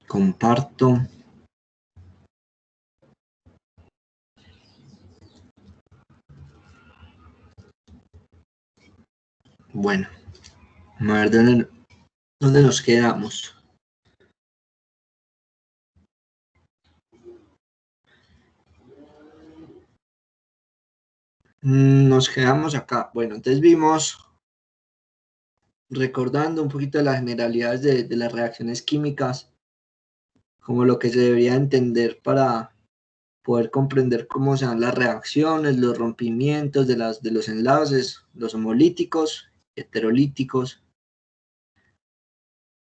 Comparto. Bueno, a ver dónde nos quedamos. Nos quedamos acá. Bueno, entonces vimos, recordando un poquito de las generalidades de las reacciones químicas, como lo que se debería entender para poder comprender cómo se dan las reacciones, los rompimientos de los enlaces, los homolíticos, heterolíticos,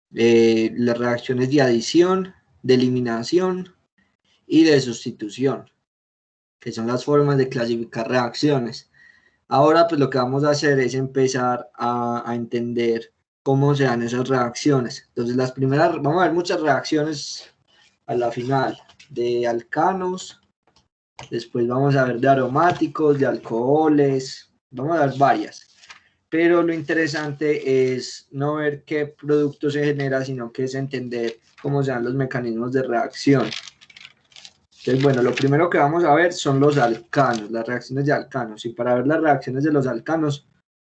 las reacciones de adición, de eliminación y de sustitución, que son las formas de clasificar reacciones. Ahora pues lo que vamos a hacer es empezar a entender cómo se dan esas reacciones. Entonces las primeras, vamos a ver muchas reacciones a la final, de alcanos, después vamos a ver de aromáticos, de alcoholes, vamos a ver varias. Pero lo interesante es no ver qué producto se genera, sino que es entender cómo se dan los mecanismos de reacción. Entonces, bueno, lo primero que vamos a ver son los alcanos, las reacciones de alcanos. Y para ver las reacciones de los alcanos,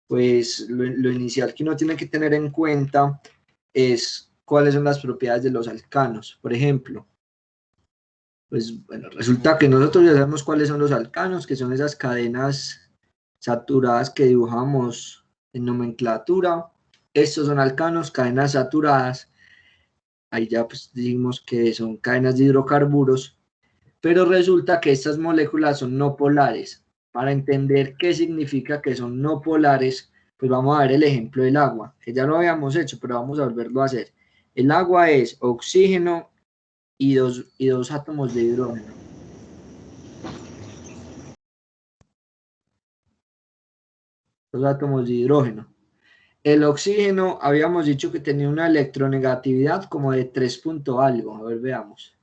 pues lo inicial que uno tiene que tener en cuenta es cuáles son las propiedades de los alcanos. Por ejemplo, pues bueno, resulta que nosotros ya sabemos cuáles son los alcanos, que son esas cadenas saturadas que dibujamos en nomenclatura. Estos son alcanos, cadenas saturadas. Ahí ya pues dijimos que son cadenas de hidrocarburos. Pero resulta que estas moléculas son no polares. Para entender qué significa que son no polares, pues vamos a ver el ejemplo del agua, que ya lo habíamos hecho, pero vamos a volverlo a hacer. El agua es oxígeno y dos átomos de hidrógeno. Dos átomos de hidrógeno. El oxígeno habíamos dicho que tenía una electronegatividad como de 3 punto algo. A ver, veamos.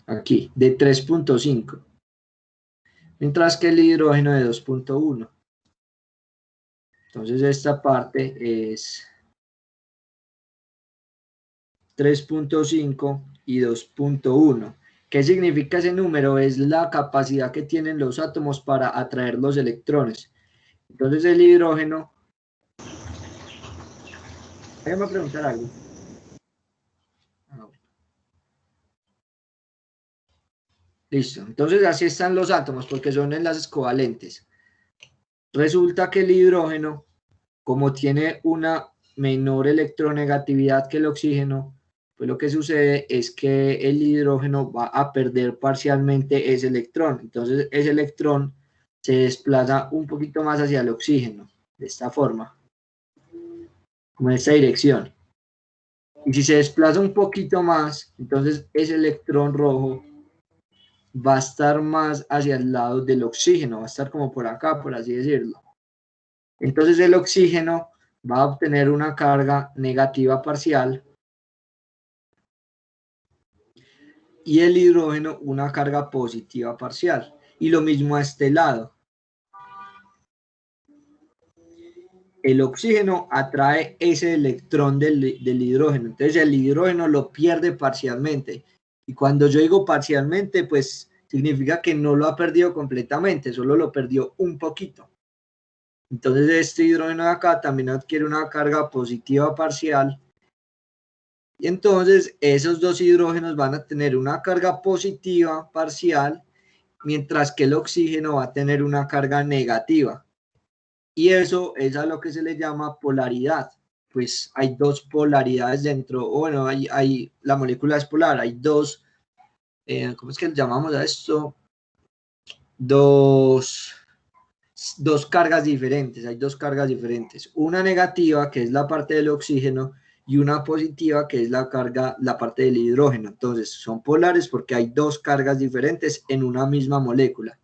Aquí, de 3.5. Mientras que el hidrógeno de 2.1. Entonces esta parte es 3.5 y 2.1. ¿Qué significa ese número? Es la capacidad que tienen los átomos para atraer los electrones. Entonces el hidrógeno... Déjame preguntar algo. Listo. Entonces así están los átomos porque son enlaces covalentes. Resulta que el hidrógeno, como tiene una menor electronegatividad que el oxígeno, pues lo que sucede es que el hidrógeno va a perder parcialmente ese electrón. Entonces ese electrón se desplaza un poquito más hacia el oxígeno, de esta forma, como en esta dirección. Y si se desplaza un poquito más, entonces ese electrón rojo va a estar más hacia el lado del oxígeno, va a estar como por acá, por así decirlo. Entonces el oxígeno va a obtener una carga negativa parcial y el hidrógeno una carga positiva parcial. Y lo mismo a este lado. El oxígeno atrae ese electrón del hidrógeno. Entonces el hidrógeno lo pierde parcialmente. Y cuando yo digo parcialmente, pues significa que no lo ha perdido completamente, solo lo perdió un poquito. Entonces este hidrógeno de acá también adquiere una carga positiva parcial. Y entonces esos dos hidrógenos van a tener una carga positiva parcial, mientras que el oxígeno va a tener una carga negativa. Y eso es a lo que se le llama polaridad. Pues hay dos polaridades dentro, o bueno, la molécula es polar, hay dos, ¿cómo es que le llamamos a esto? Dos cargas diferentes, hay dos cargas diferentes. Una negativa, que es la parte del oxígeno, y una positiva, que es la parte del hidrógeno. Entonces, son polares porque hay dos cargas diferentes en una misma molécula.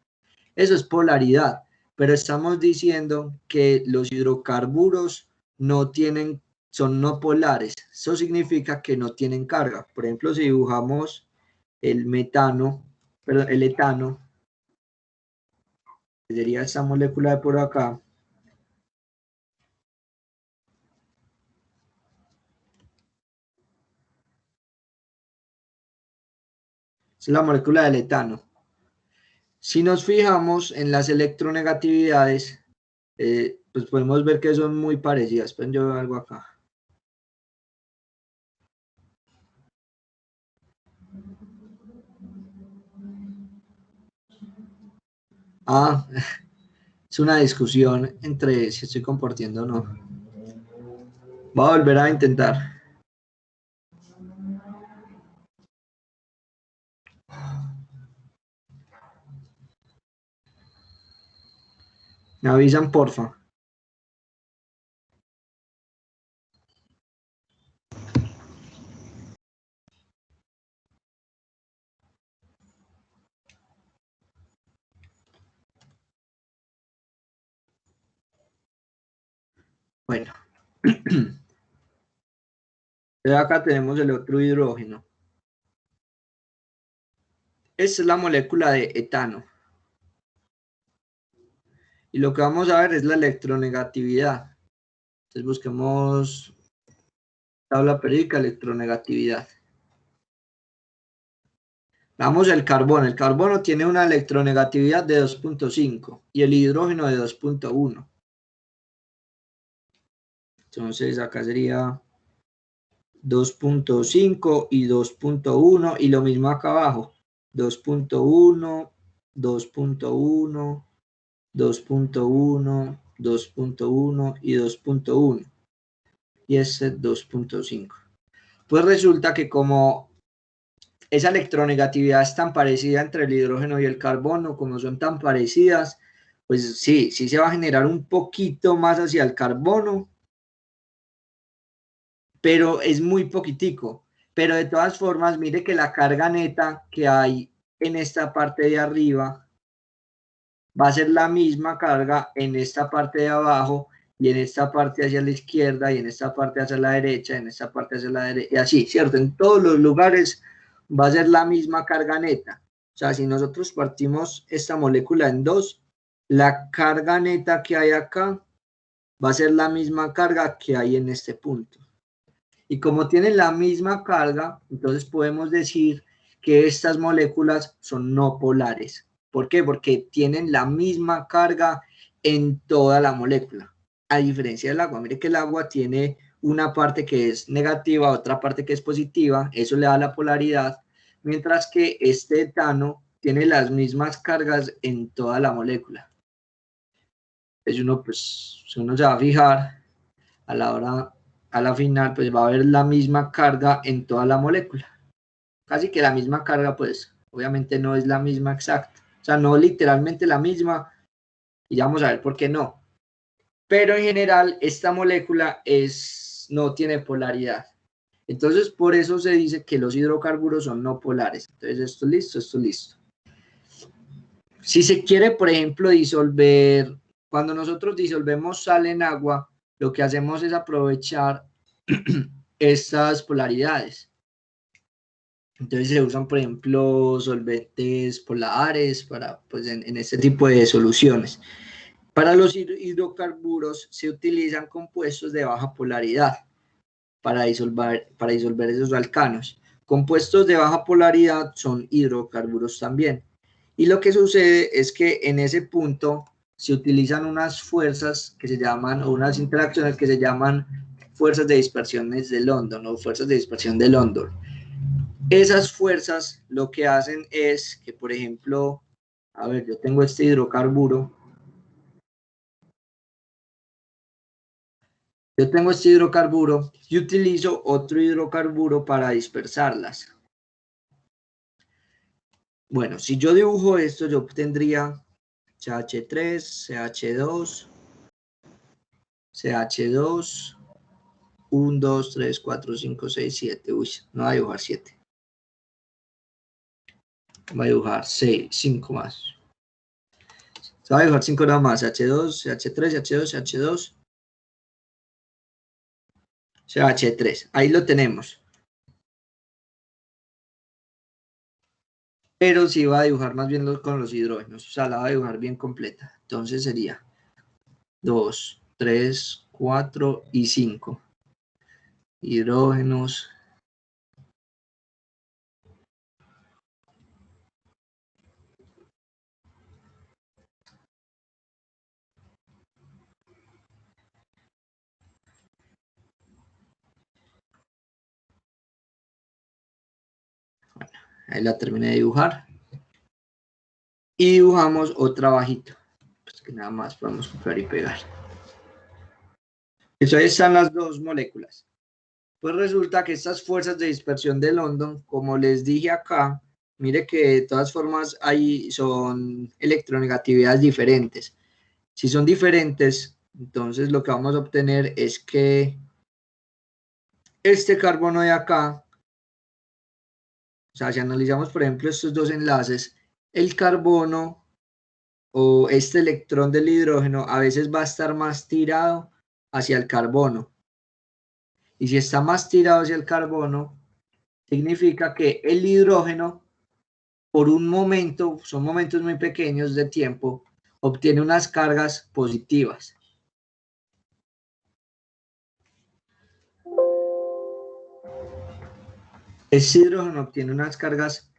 Eso es polaridad, pero estamos diciendo que los hidrocarburos no tienen, son no polares. Eso significa que no tienen carga. Por ejemplo, si dibujamos el etano, que sería esta molécula de por acá. Es la molécula del etano. Si nos fijamos en las electronegatividades, pues podemos ver que son muy parecidas. Pero yo veo algo acá. Ah, es una discusión entre si estoy compartiendo o no. Voy a volver a intentar. Me avisan, porfa. Bueno. Acá tenemos el otro hidrógeno. Esta es la molécula de etano. Y lo que vamos a ver es la electronegatividad. Entonces busquemos tabla periódica, electronegatividad. Vamos al carbono. El carbono tiene una electronegatividad de 2.5 y el hidrógeno de 2.1. Entonces acá sería 2.5 y 2.1 y lo mismo acá abajo. 2.1, 2.1, 2.1, 2.1 y 2.1. Y este 2.5. Pues resulta que como esa electronegatividad es tan parecida entre el hidrógeno y el carbono, como son tan parecidas, pues sí se va a generar un poquito más hacia el carbono, pero es muy poquitico. Pero de todas formas, mire que la carga neta que hay en esta parte de arriba va a ser la misma carga en esta parte de abajo y en esta parte hacia la izquierda y en esta parte hacia la derecha, en esta parte hacia la derecha, y así, ¿cierto? En todos los lugares va a ser la misma carga neta. O sea, si nosotros partimos esta molécula en dos, la carga neta que hay acá va a ser la misma carga que hay en este punto. Y como tienen la misma carga, entonces podemos decir que estas moléculas son no polares. ¿Por qué? Porque tienen la misma carga en toda la molécula. A diferencia del agua, mire que el agua tiene una parte que es negativa, otra parte que es positiva, eso le da la polaridad, mientras que este etano tiene las mismas cargas en toda la molécula. Entonces uno se va a fijar a la hora, a la final, pues va a haber la misma carga en toda la molécula. Casi que la misma carga, pues obviamente no es la misma exacta. O sea, no literalmente la misma, y ya vamos a ver por qué no. Pero en general, esta molécula no tiene polaridad. Entonces, por eso se dice que los hidrocarburos son no polares. Entonces, esto es listo, esto es listo. Si se quiere, por ejemplo, disolver, cuando nosotros disolvemos sal en agua, lo que hacemos es aprovechar estas polaridades. Entonces se usan, por ejemplo, solventes polares para, pues, en este tipo de soluciones. Para los hidrocarburos se utilizan compuestos de baja polaridad para disolver esos alcanos. Compuestos de baja polaridad son hidrocarburos también. Y lo que sucede es que en ese punto se utilizan unas fuerzas que se llaman, o unas interacciones que se llaman fuerzas de dispersiones de London o fuerzas de dispersión de London. Esas fuerzas lo que hacen es que, por ejemplo, a ver, yo tengo este hidrocarburo. Yo tengo este hidrocarburo y utilizo otro hidrocarburo para dispersarlas. Bueno, si yo dibujo esto, yo tendría CH3, CH2, CH2, 1, 2, 3, 4, 5, 6, 7. Uy, no voy a dibujar 7. Voy a dibujar 6, 5 más. Se va a dibujar 5 nada más. CH2, CH3, CH2, CH2, CH3. Ahí lo tenemos. Pero sí va a dibujar más bien con los hidrógenos. O sea, la va a dibujar bien completa. Entonces sería 2, 3, 4 y 5. Hidrógenos. Ahí la terminé de dibujar. Y dibujamos otra abajito. Pues que nada más podemos copiar y pegar. Eso ahí están las dos moléculas. Pues resulta que estas fuerzas de dispersión de London, como les dije acá, mire que de todas formas ahí son electronegatividades diferentes. Si son diferentes, entonces lo que vamos a obtener es que este carbono de acá, o sea, si analizamos por ejemplo estos dos enlaces, el carbono o este electrón del hidrógeno a veces va a estar más tirado hacia el carbono. Y si está más tirado hacia el carbono, significa que el hidrógeno, por un momento, son momentos muy pequeños de tiempo, obtiene unas cargas positivas. Este hidrógeno obtiene unas cargas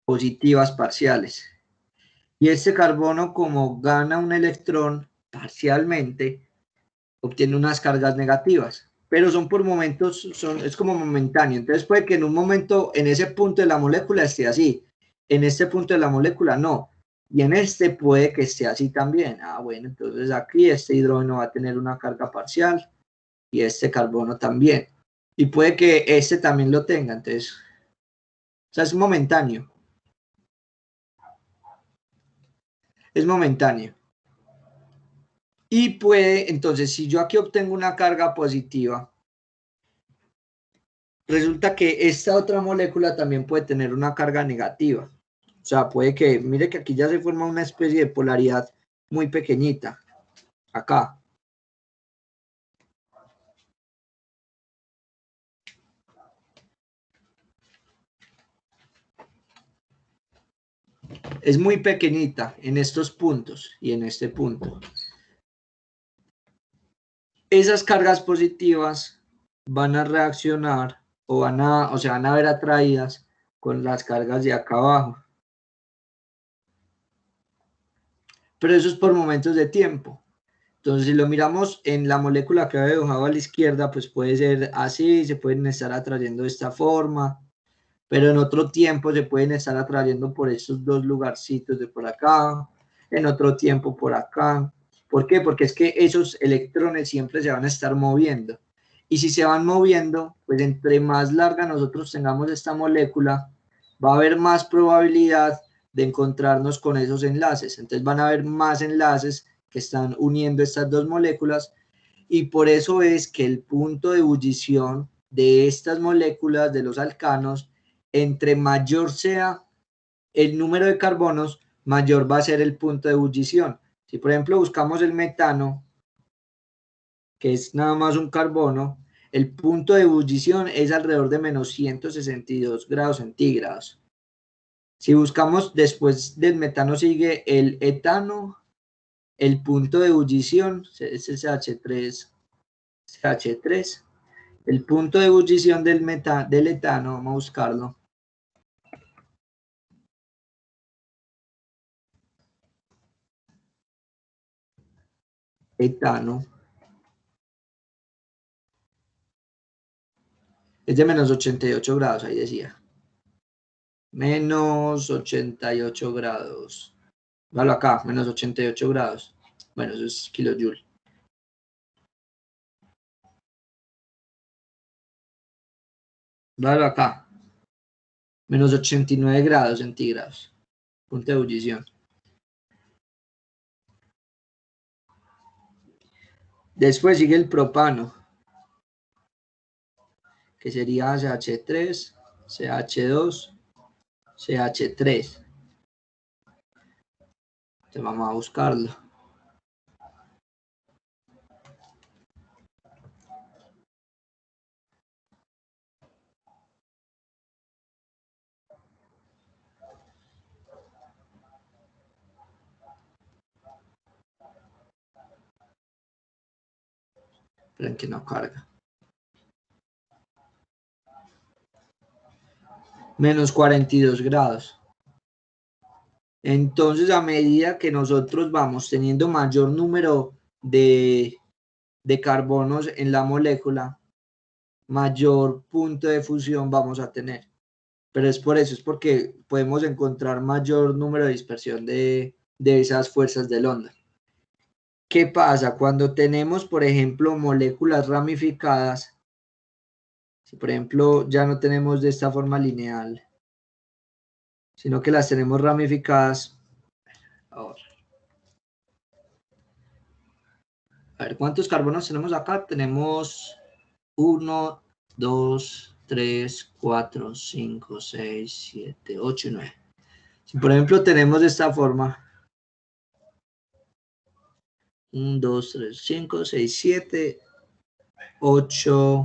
positivas parciales. Y este carbono, como gana un electrón parcialmente, obtiene unas cargas negativas. Pero son por momentos, es como momentáneo. Entonces puede que en un momento, en ese punto de la molécula esté así. En este punto de la molécula no. Y en este puede que esté así también. Ah, bueno, entonces aquí este hidrógeno va a tener una carga parcial y este carbono también. Y puede que este también lo tenga. Entonces, o sea, es momentáneo. Es momentáneo. Y puede, entonces, si yo aquí obtengo una carga positiva, resulta que esta otra molécula también puede tener una carga negativa. O sea, puede que, mire que aquí ya se forma una especie de polaridad muy pequeñita. Acá. Es muy pequeñita en estos puntos y en este punto. Esas cargas positivas van a reaccionar o van a ver atraídas con las cargas de acá abajo. Pero eso es por momentos de tiempo. Entonces, si lo miramos en la molécula que había dibujado a la izquierda, pues puede ser así, se pueden estar atrayendo de esta forma, pero en otro tiempo se pueden estar atrayendo por estos dos lugarcitos de por acá, en otro tiempo por acá. ¿Por qué? Porque es que esos electrones siempre se van a estar moviendo. Y si se van moviendo, pues entre más larga nosotros tengamos esta molécula, va a haber más probabilidad de encontrarnos con esos enlaces. Entonces van a haber más enlaces que están uniendo estas dos moléculas y por eso es que el punto de ebullición de estas moléculas, de los alcanos, entre mayor sea el número de carbonos, mayor va a ser el punto de ebullición. Si por ejemplo buscamos el metano, que es nada más un carbono, el punto de ebullición es alrededor de menos 162 grados centígrados. Si buscamos después del metano sigue el etano, el punto de ebullición es CH3, el punto de ebullición del etano, vamos a buscarlo. Etano es de menos 88 grados, ahí decía. Menos 88 grados. Valo acá, menos 88 grados. Bueno, eso es kilojoule. Valo acá. Menos 89 grados centígrados. Punto de ebullición. Después sigue el propano, que sería CH3, CH2, CH3. Entonces vamos a buscarlo. Esperen que no carga. Menos 42 grados. Entonces, a medida que nosotros vamos teniendo mayor número de carbonos en la molécula, mayor punto de fusión vamos a tener. pero es por eso, es porque podemos encontrar mayor número de dispersión de esas fuerzas de London. ¿Qué pasa? Cuando tenemos, por ejemplo, moléculas ramificadas, si por ejemplo ya no tenemos de esta forma lineal, sino que las tenemos ramificadas, ahora, a ver, ¿cuántos carbonos tenemos acá? Tenemos 1, 2, 3, 4, 5, 6, 7, 8 y 9. Si por ejemplo tenemos de esta forma, 1, 2, 3, 5, 6, 7, 8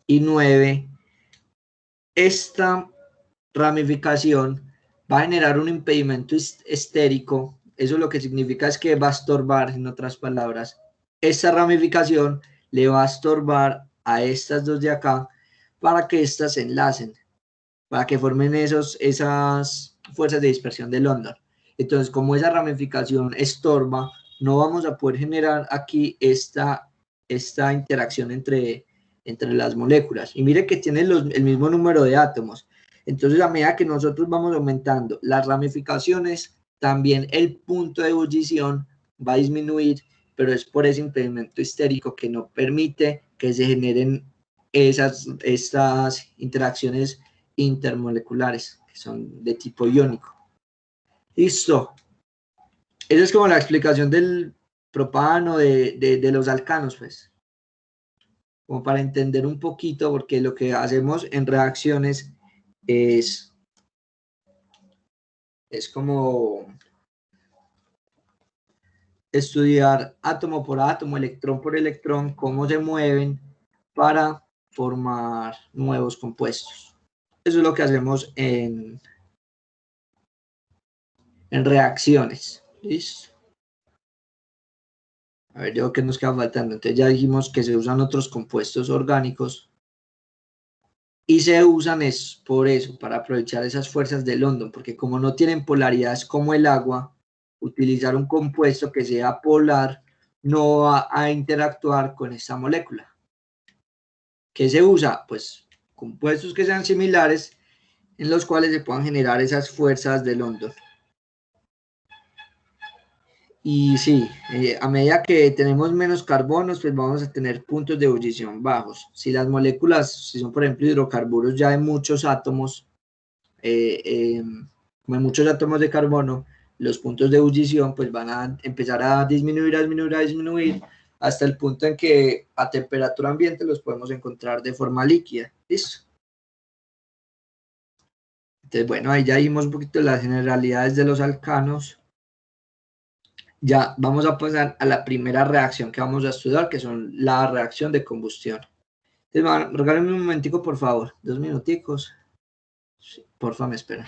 y 9, esta ramificación va a generar un impedimento estérico. Eso lo que significa es que va a estorbar, en otras palabras, esta ramificación le va a estorbar a estas dos de acá para que éstas se enlacen, para que formen esas fuerzas de dispersión de London. Entonces, como esa ramificación estorba, no vamos a poder generar aquí esta interacción entre las moléculas. Y mire que tienen el mismo número de átomos. Entonces, a medida que nosotros vamos aumentando las ramificaciones, también el punto de ebullición va a disminuir, pero es por ese impedimento histérico que no permite que se generen estas interacciones intermoleculares, que son de tipo iónico. Listo. Esa es como la explicación del propano, de los alcanos, pues. Como para entender un poquito, porque lo que hacemos en reacciones es como estudiar átomo por átomo, electrón por electrón, cómo se mueven para formar nuevos compuestos. Eso es lo que hacemos en reacciones. ¿Listo? A ver, yo qué nos queda faltando. Entonces ya dijimos que se usan otros compuestos orgánicos y se usan es por eso, para aprovechar esas fuerzas de London, porque como no tienen polaridades como el agua, utilizar un compuesto que sea polar no va a interactuar con esta molécula. ¿Qué se usa? Pues compuestos que sean similares en los cuales se puedan generar esas fuerzas de London. Y sí, a medida que tenemos menos carbonos, pues vamos a tener puntos de ebullición bajos. Si las moléculas, si son por ejemplo hidrocarburos ya de muchos átomos, como hay muchos átomos de carbono, los puntos de ebullición pues van a empezar a disminuir, hasta el punto en que a temperatura ambiente los podemos encontrar de forma líquida. ¿Listo? Entonces, bueno, ahí ya vimos un poquito las generalidades de los alcanos. Ya vamos a pasar a la primera reacción que vamos a estudiar, que son la reacción de combustión. Entonces, regálenme un momentico, por favor, 2 minuticos. Sí, porfa, me esperan.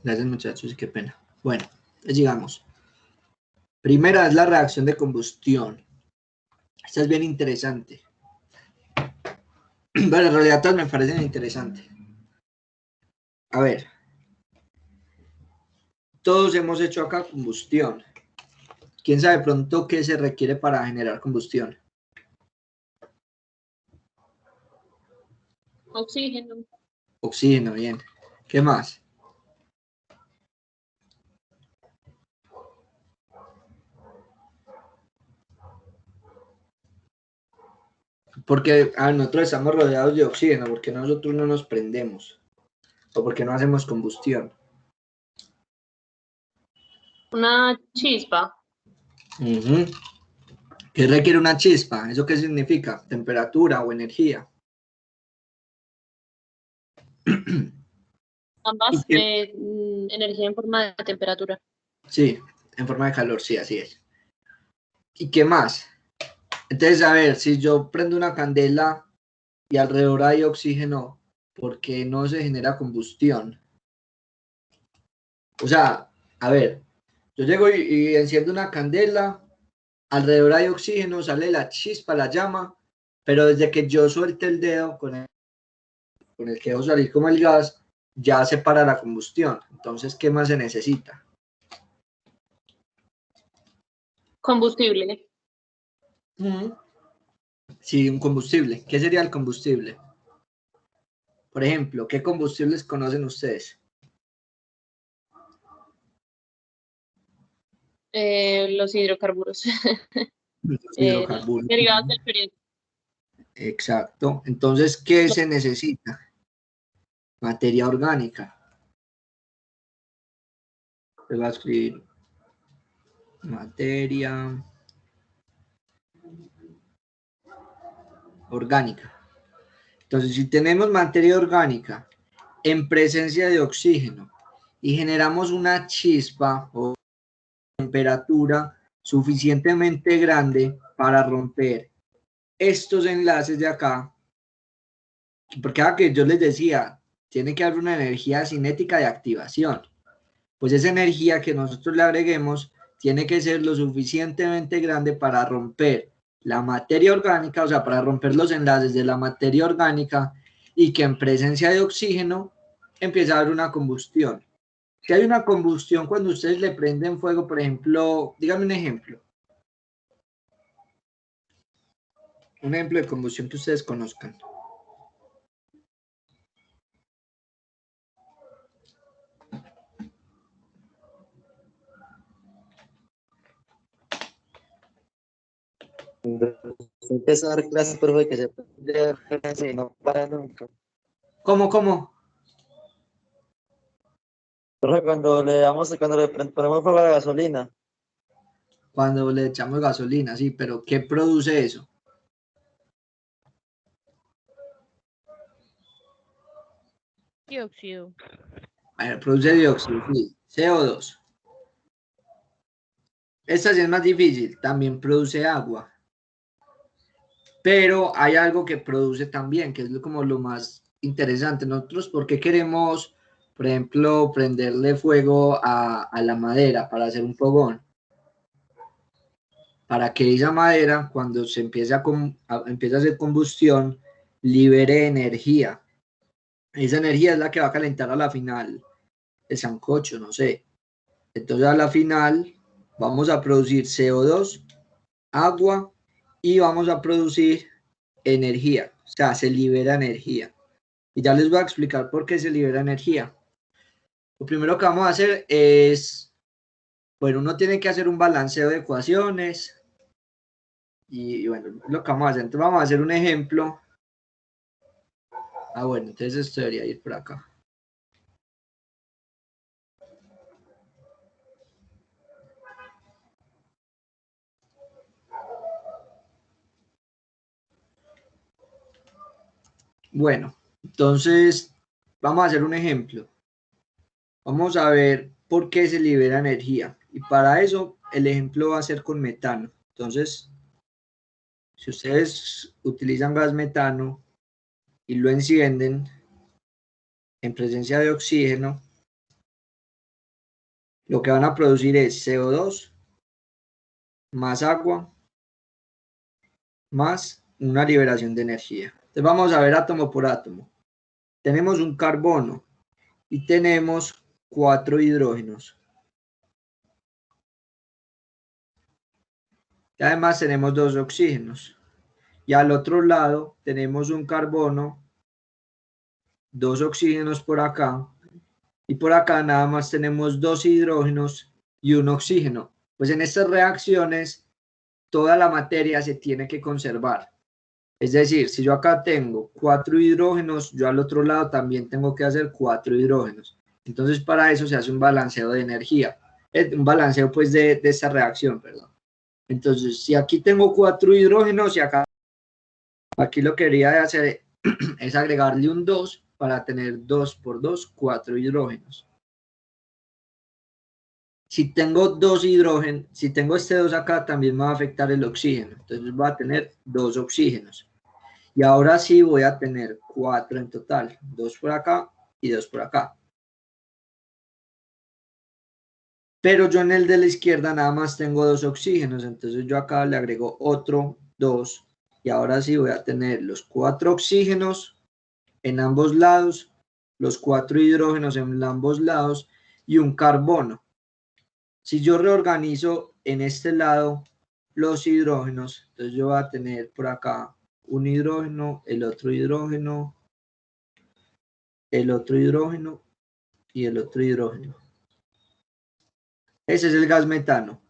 Gracias, muchachos, qué pena. Bueno, llegamos. Primera es la reacción de combustión. Esta es bien interesante. Bueno, en realidad todas me parecen interesantes. A ver, todos hemos hecho acá combustión. ¿Quién sabe pronto qué se requiere para generar combustión? Oxígeno. Oxígeno, bien. ¿Qué más? Porque nosotros estamos rodeados de oxígeno, porque nosotros no nos prendemos o porque no hacemos combustión. Una chispa. ¿Qué requiere una chispa? ¿Eso qué significa? Temperatura o energía. Ambas, ¿Y energía en forma de temperatura. Sí, en forma de calor, sí, así es. ¿Y qué más? Entonces, a ver, si yo prendo una candela y alrededor hay oxígeno, ¿por qué no se genera combustión? O sea, a ver, yo llego y enciendo una candela, alrededor hay oxígeno, sale la chispa, la llama, pero desde que yo suelte el dedo con el que dejo salir como el gas, ya se para la combustión. Entonces, ¿qué más se necesita? Combustible. Sí, un combustible. ¿Qué sería el combustible? Por ejemplo, ¿qué combustibles conocen ustedes? Los hidrocarburos. Los hidrocarburos. Derivados del petróleo. Exacto. Entonces, ¿qué se necesita? Materia orgánica. Se va a escribir materia orgánica. Entonces, si tenemos materia orgánica en presencia de oxígeno y generamos una chispa o temperatura suficientemente grande para romper estos enlaces de acá, porque que yo les decía, tiene que haber una energía cinética de activación. Pues esa energía que nosotros le agreguemos tiene que ser lo suficientemente grande para romper la materia orgánica, o sea, para romper los enlaces de la materia orgánica y que en presencia de oxígeno empiece a haber una combustión. Si hay una combustión cuando ustedes le prenden fuego, por ejemplo, dígame un ejemplo de combustión que ustedes conozcan. Empieza a dar clases, profe, que se puede no para nunca. ¿Cómo? Profe, cuando le ponemos fuego a la gasolina, Cuando le echamos gasolina, sí, pero ¿qué produce eso? Dióxido. Produce dióxido, sí, CO2. Esta sí es más difícil, también produce agua. Pero hay algo que produce también, que es como lo más interesante. Nosotros, ¿por qué queremos, por ejemplo, prenderle fuego a la madera para hacer un fogón? Para que esa madera, cuando se empiece empiece a hacer combustión, libere energía. Esa energía es la que va a calentar a la final el sancocho, no sé. Entonces a la final vamos a producir CO2, agua y vamos a producir energía, o sea, se libera energía. Y ya les voy a explicar por qué se libera energía. Lo primero que vamos a hacer es, bueno, uno tiene que hacer un balanceo de ecuaciones y bueno, lo que vamos a hacer. Entonces vamos a hacer un ejemplo. Bueno, entonces esto debería ir por acá. Bueno, entonces vamos a hacer un ejemplo. Vamos a ver por qué se libera energía. Y para eso el ejemplo va a ser con metano. Entonces, si ustedes utilizan gas metano y lo encienden en presencia de oxígeno, lo que van a producir es CO2 más agua más una liberación de energía. Entonces Entonces vamos a ver átomo por átomo. Tenemos un carbono y tenemos 4 hidrógenos. Y además tenemos 2 oxígenos. Y al otro lado tenemos un carbono, 2 oxígenos por acá. Y por acá nada más tenemos 2 hidrógenos y un oxígeno. Pues en estas reacciones toda la materia se tiene que conservar. Es decir, si yo acá tengo 4 hidrógenos, yo al otro lado también tengo que hacer 4 hidrógenos. Entonces para eso se hace un balanceo de energía. Un balanceo pues de esta reacción, perdón. Entonces si aquí tengo 4 hidrógenos y acá aquí lo que quería hacer es agregarle un 2 para tener 2 por 2, 4 hidrógenos. Si tengo 2 hidrógenos, si tengo este 2 acá, también me va a afectar el oxígeno. Entonces voy a tener 2 oxígenos. Y ahora sí voy a tener 4 en total. 2 por acá y 2 por acá. Pero yo en el de la izquierda nada más tengo 2 oxígenos. Entonces yo acá le agrego otro 2. Y ahora sí voy a tener los 4 oxígenos en ambos lados, los 4 hidrógenos en ambos lados y un carbono. Si yo reorganizo en este lado los hidrógenos, entonces yo voy a tener por acá un hidrógeno, el otro hidrógeno, el otro hidrógeno y el otro hidrógeno. Ese es el gas metano.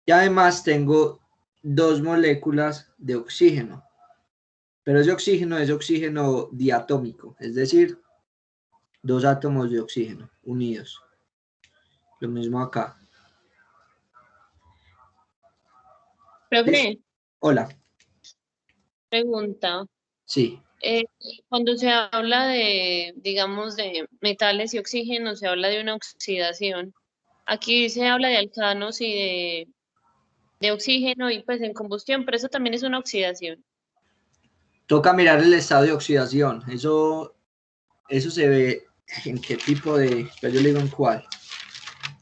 Y además tengo 2 moléculas de oxígeno. Pero ese oxígeno es oxígeno diatómico, es decir, 2 átomos de oxígeno unidos. Lo mismo acá. Profe, Hola. pregunta. Sí. Cuando se habla de, digamos, de metales y oxígeno, se habla de una oxidación. Aquí se habla de alcanos y de oxígeno y pues en combustión, pero eso también es una oxidación. Toca mirar el estado de oxidación. Eso se ve en qué tipo de... Pero yo le digo en cuál.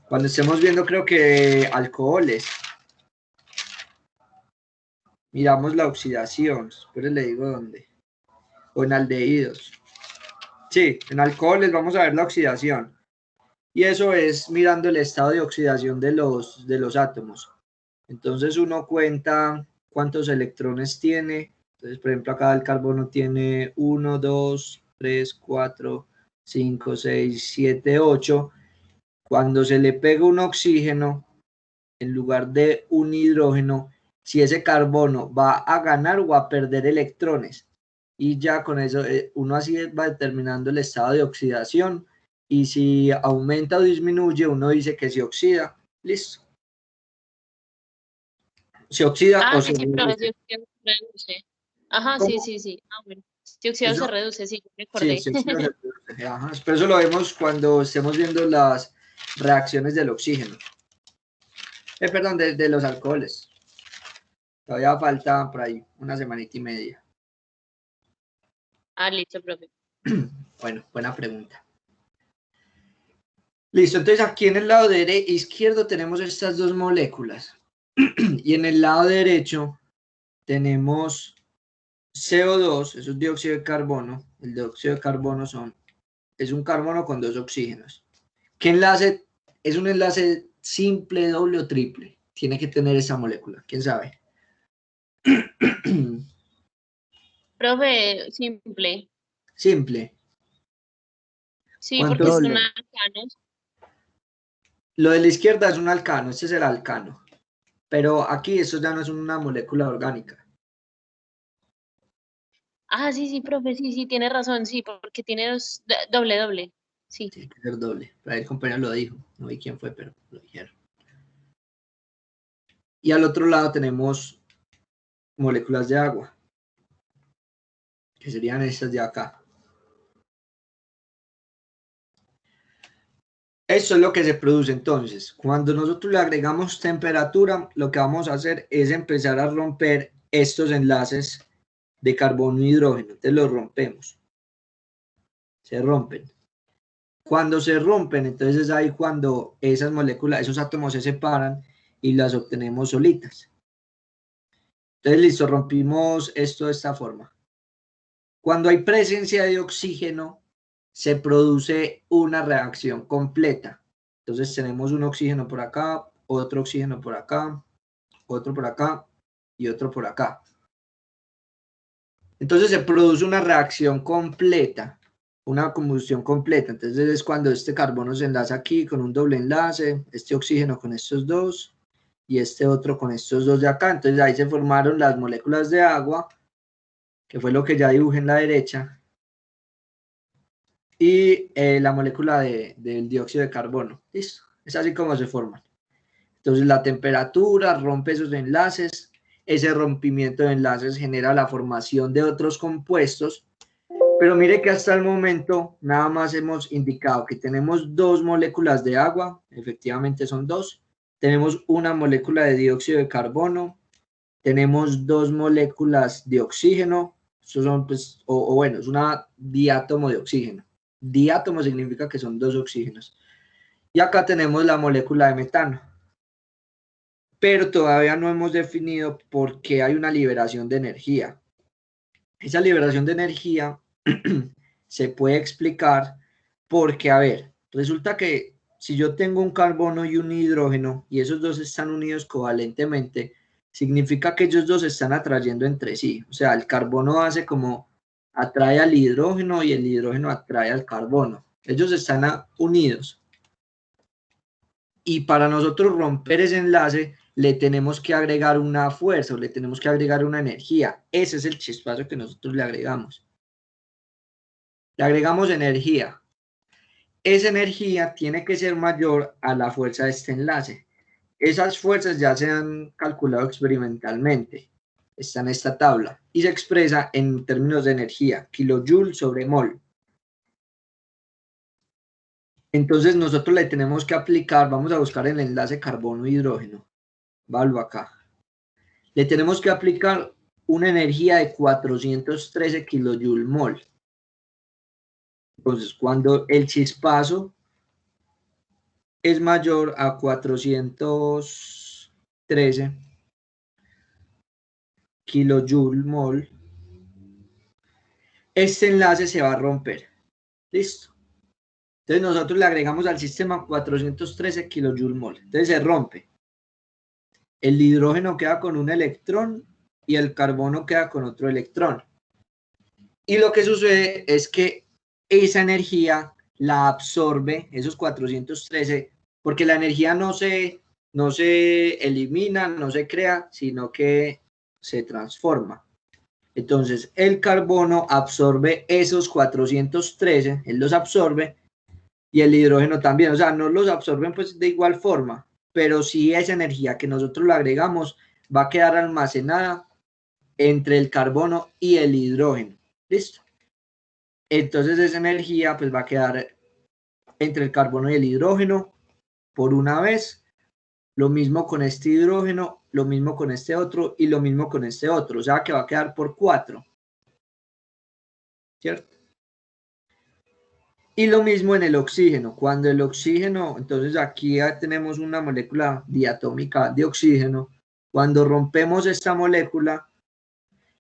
Cuando estemos viendo creo que alcoholes. Miramos la oxidación. Después le digo dónde. O en aldehídos. Sí, en alcoholes vamos a ver la oxidación. Y eso es mirando el estado de oxidación de los átomos. Entonces uno cuenta cuántos electrones tiene. Entonces, por ejemplo, acá el carbono tiene 1, 2, 3, 4, 5, 6, 7, 8. Cuando se le pega un oxígeno, en lugar de un hidrógeno, si ese carbono va a ganar o a perder electrones. Y ya con eso uno así va determinando el estado de oxidación. Y si aumenta o disminuye, uno dice que se oxida. Listo. Se oxida o se Sí, pero reduce. se reduce. Ajá, ¿Cómo? sí. Ah, bueno. Si oxidado se Eso, reduce, sí, me sí, acordé. se oxida o se reduce. Ajá. Pero eso lo vemos cuando estemos viendo las reacciones del oxígeno. Perdón, de los alcoholes. Todavía falta por ahí una semanita y media. Ah, listo, profe. Bueno, buena pregunta. Listo, entonces aquí en el lado izquierdo tenemos estas 2 moléculas. Y en el lado derecho tenemos CO2, eso es dióxido de carbono. El dióxido de carbono es un carbono con 2 oxígenos. ¿Qué enlace? ¿Es un enlace simple, doble o triple? Tiene que tener esa molécula, ¿quién sabe? Profe, simple. Simple. Sí, porque ¿Cuántos? son Doble. alcanos. Lo de la izquierda es un alcano, este es el alcano. Pero aquí eso ya no es una molécula orgánica. Ah, sí, profe, sí, tiene razón, sí, porque tiene doble. Sí. Tiene que ser doble. Por ahí el compañero lo dijo. No vi quién fue, pero lo dijeron. Y al otro lado tenemos moléculas de agua, que serían estas de acá. Eso es lo que se produce entonces. Cuando nosotros le agregamos temperatura, lo que vamos a hacer es empezar a romper estos enlaces de carbono y hidrógeno. Entonces los rompemos. Se rompen. Cuando se rompen, entonces es ahí cuando esas moléculas, esos átomos se separan y las obtenemos solitas. Entonces, listo, rompimos esto de esta forma. Cuando hay presencia de oxígeno, se produce una reacción completa. Entonces, tenemos un oxígeno por acá, otro oxígeno por acá, otro por acá y otro por acá. Entonces, se produce una reacción completa, una combustión completa. Entonces, es cuando este carbono se enlaza aquí con un doble enlace, este oxígeno con estos dos y este otro con estos dos de acá. Entonces, ahí se formaron las moléculas de agua, que fue lo que ya dibujé en la derecha, y la molécula del dióxido de carbono. Listo, es así como se forman. Entonces la temperatura rompe esos enlaces, ese rompimiento de enlaces genera la formación de otros compuestos, pero mire que hasta el momento nada más hemos indicado que tenemos dos moléculas de agua, efectivamente son dos, tenemos una molécula de dióxido de carbono, tenemos dos moléculas de oxígeno, estos son pues, o bueno, es una diátomo de oxígeno. Diátomo significa que son dos oxígenos. Y acá tenemos la molécula de metano. Pero todavía no hemos definido por qué hay una liberación de energía. Esa liberación de energía se puede explicar porque, a ver, resulta que si yo tengo un carbono y un hidrógeno y esos dos están unidos covalentemente, significa que ellos dos se están atrayendo entre sí. O sea, el carbono hace como atrae al hidrógeno y el hidrógeno atrae al carbono. Ellos están unidos. Y para nosotros romper ese enlace, le tenemos que agregar una fuerza o le tenemos que agregar una energía. Ese es el chispazo que nosotros le agregamos. Le agregamos energía. Esa energía tiene que ser mayor a la fuerza de este enlace. Esas fuerzas ya se han calculado experimentalmente. Está en esta tabla y se expresa en términos de energía, kilojoule sobre mol. Entonces nosotros le tenemos que aplicar, vamos a buscar el enlace carbono-hidrógeno. Valgo acá. Le tenemos que aplicar una energía de 413 kilojoule mol. Entonces, cuando el chispazo es mayor a 413 kilojoule mol, este enlace se va a romper. Listo. Entonces nosotros le agregamos al sistema 413 kilojoule mol. Entonces se rompe. El hidrógeno queda con un electrón y el carbono queda con otro electrón. Y lo que sucede es que esa energía la absorbe, esos 413, porque la energía no se elimina, no se crea, sino que se transforma. Entonces, el carbono absorbe esos 413, él los absorbe, y el hidrógeno también. O sea, no los absorben pues de igual forma, pero sí esa energía que nosotros le agregamos va a quedar almacenada entre el carbono y el hidrógeno. ¿Listo? Entonces esa energía pues va a quedar entre el carbono y el hidrógeno por una vez. Lo mismo con este hidrógeno, lo mismo con este otro y lo mismo con este otro. O sea que va a quedar por 4. ¿Cierto? Y lo mismo en el oxígeno. Cuando el oxígeno, entonces aquí ya tenemos una molécula diatómica de oxígeno. Cuando rompemos esta molécula,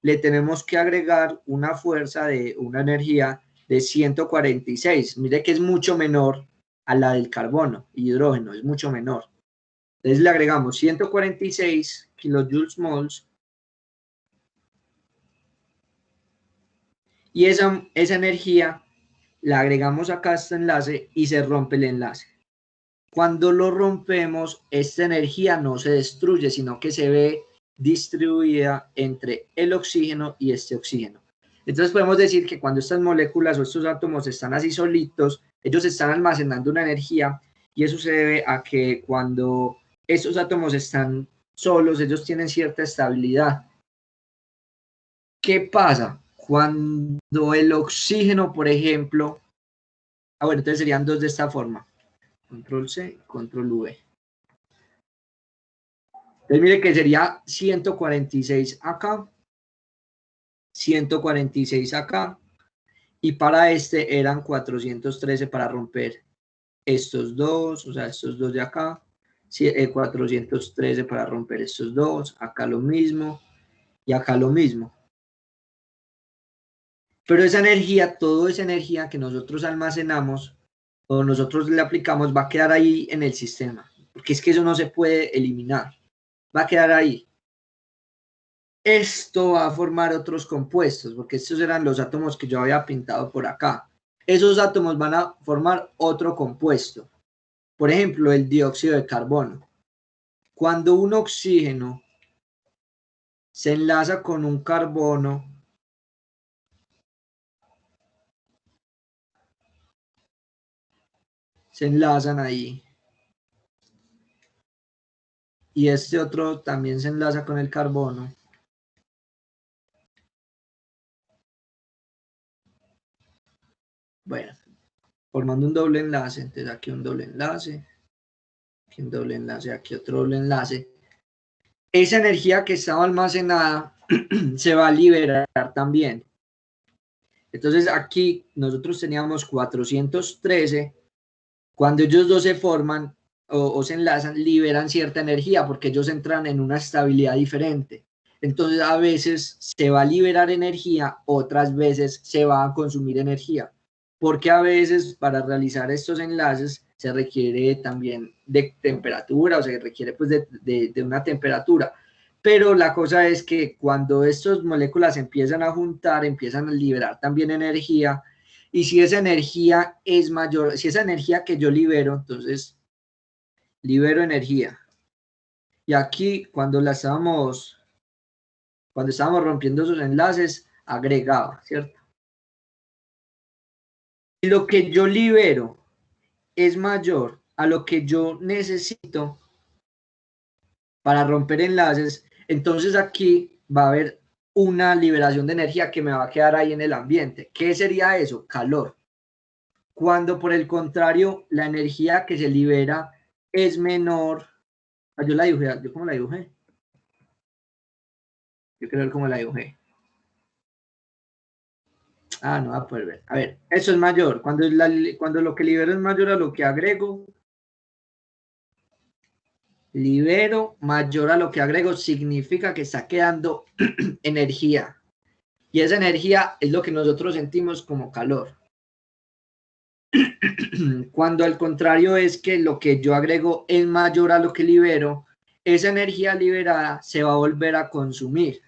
le tenemos que agregar una fuerza de una energía de 146. Mire que es mucho menor a la del carbono y hidrógeno, es mucho menor. Entonces le agregamos 146 kilojoules mols y esa energía la agregamos acá a este enlace y se rompe el enlace. Cuando lo rompemos, esta energía no se destruye, sino que se ve distribuida entre el oxígeno y este oxígeno. Entonces podemos decir que cuando estas moléculas o estos átomos están así solitos, ellos están almacenando una energía y eso se debe a que cuando estos átomos están solos, ellos tienen cierta estabilidad. ¿Qué pasa? Cuando el oxígeno, por ejemplo, bueno, entonces serían dos de esta forma. Control C, Control V. Entonces mire que sería 146 acá, 146 acá, y para este eran 413 para romper estos dos, o sea, estos dos de acá, 413 para romper estos dos, acá lo mismo, Y acá lo mismo. Pero esa energía, toda esa energía que nosotros almacenamos o nosotros le aplicamos va a quedar ahí en el sistema, porque es que eso no se puede eliminar, va a quedar ahí. Esto va a formar otros compuestos, porque estos eran los átomos que yo había pintado por acá. Esos átomos van a formar otro compuesto. Por ejemplo, el dióxido de carbono. Cuando un oxígeno se enlaza con un carbono, se enlazan ahí. Y este otro también se enlaza con el carbono. Bueno, formando un doble enlace. Entonces aquí un doble enlace. Aquí un doble enlace, aquí otro doble enlace. Esa energía que estaba almacenada se va a liberar también. Entonces aquí nosotros teníamos 413. Cuando ellos dos se forman o se enlazan, liberan cierta energía porque ellos entran en una estabilidad diferente. Entonces a veces se va a liberar energía, otras veces se va a consumir energía. Porque a veces para realizar estos enlaces se requiere también de temperatura o se requiere pues de una temperatura. Pero la cosa es que cuando estas moléculas empiezan a juntar, empiezan a liberar también energía. Y si esa energía es mayor, si esa energía que yo libero, entonces libero energía. Y aquí cuando estábamos rompiendo esos enlaces, agregaba, ¿cierto? Y lo que yo libero es mayor a lo que yo necesito para romper enlaces, entonces aquí va a haber una liberación de energía que me va a quedar ahí en el ambiente. ¿Qué sería eso? Calor. Cuando por el contrario la energía que se libera es menor. Yo la dibujé, ¿yo cómo la dibujé? Yo quiero ver cómo la dibujé. No va a poder ver. A ver, eso es mayor. Cuando lo que libero es mayor a lo que agrego, libero mayor a lo que agrego, significa que está quedando energía. Y esa energía es lo que nosotros sentimos como calor. Cuando al contrario es que lo que yo agrego es mayor a lo que libero, esa energía liberada se va a volver a consumir.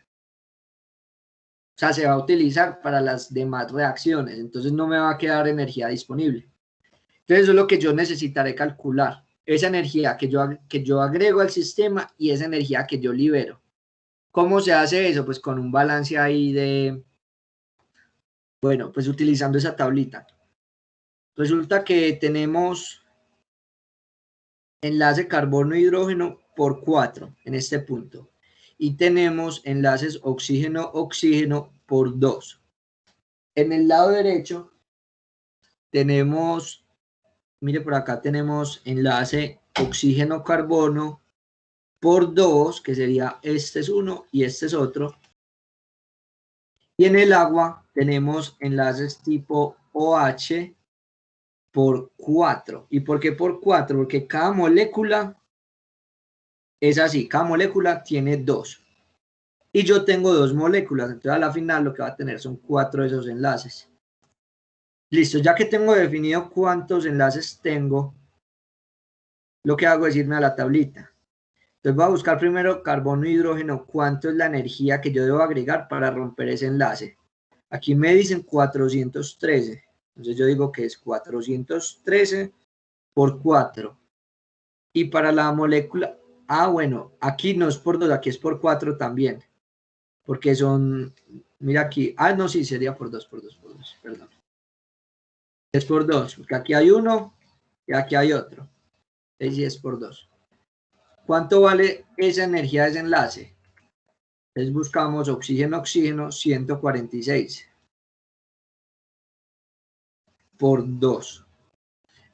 O sea, se va a utilizar para las demás reacciones. Entonces no me va a quedar energía disponible. Entonces eso es lo que yo necesitaré calcular. Esa energía que yo agrego al sistema y esa energía que yo libero. ¿Cómo se hace eso? Pues con un balance ahí bueno, pues utilizando esa tablita. Resulta que tenemos enlace carbono-hidrógeno por 4 en este punto. Y tenemos enlaces oxígeno-oxígeno por 2. En el lado derecho tenemos, mire por acá tenemos enlace oxígeno-carbono por 2, que sería este es uno y este es otro. Y en el agua tenemos enlaces tipo OH por 4. ¿Y por qué por 4? Porque cada molécula es así, cada molécula tiene 2. Y yo tengo 2 moléculas, entonces a la final lo que va a tener son 4 de esos enlaces. Listo, ya que tengo definido cuántos enlaces tengo, lo que hago es irme a la tablita. Entonces voy a buscar primero carbono e hidrógeno, cuánto es la energía que yo debo agregar para romper ese enlace. Aquí me dicen 413, entonces yo digo que es 413 por 4. Y para la molécula, bueno, aquí no es por 2, aquí es por 4 también. Porque son, mira aquí, no, sí, sería por 2, perdón. Es por 2, porque aquí hay uno y aquí hay otro. Entonces sí es por 2. ¿Cuánto vale esa energía de ese enlace? Entonces buscamos oxígeno-oxígeno 146 por 2.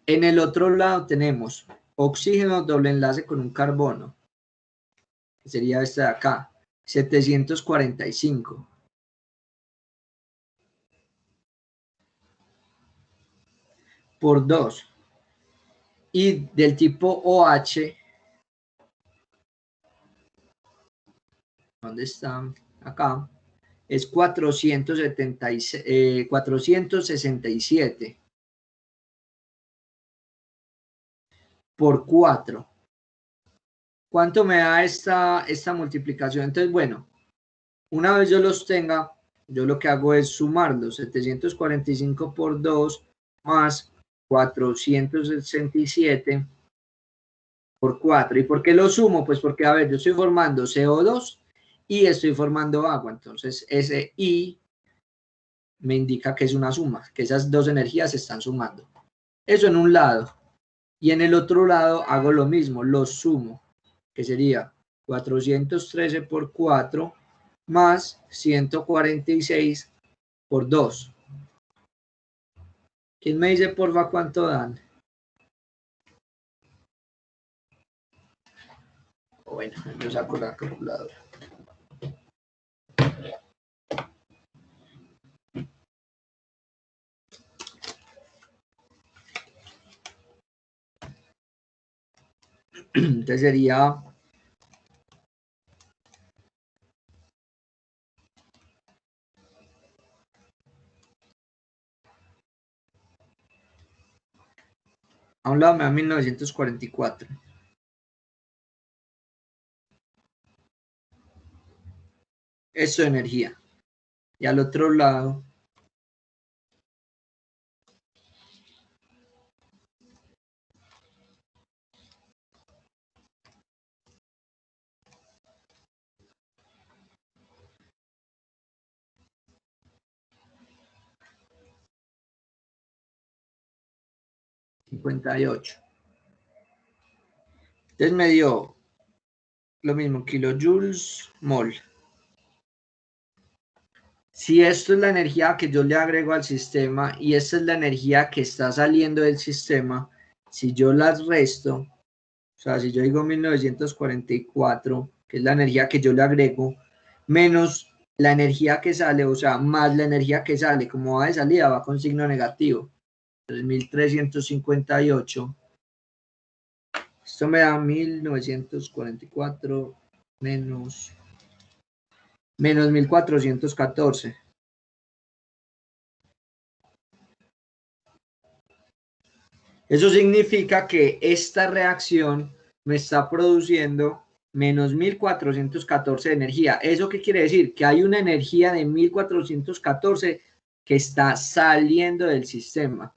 En el otro lado tenemos oxígeno doble enlace con un carbono, que sería este de acá, 745. Por 2. Y del tipo OH, ¿dónde están? acá, es 467 por 4. ¿Cuánto me da esta multiplicación? Entonces, bueno, una vez yo los tenga, yo lo que hago es sumarlos, 745 por 2 más 467 por 4. ¿Y por qué lo sumo? Pues porque, a ver, yo estoy formando CO2 y estoy formando agua. Entonces, ese I me indica que es una suma, que esas dos energías se están sumando. Eso en un lado. Y en el otro lado hago lo mismo, los sumo, que sería 413 por 4 más 146 por 2. ¿Quién me dice, porfa, cuánto dan? Bueno, yo saco la calculadora. Entonces sería 1944. Eso es energía. Y al otro lado, $58. Entonces me dio lo mismo, kilojoules mol. Si esto es la energía que yo le agrego al sistema y esta es la energía que está saliendo del sistema, si yo las resto, o sea, si yo digo 1944, que es la energía que yo le agrego, menos la energía que sale, o sea, más la energía que sale, como va de salida, va con signo negativo. 3.358. Esto me da 1944 menos 1414. Eso significa que esta reacción me está produciendo menos 1414 de energía. ¿Eso qué quiere decir? Que hay una energía de 1414 que está saliendo del sistema.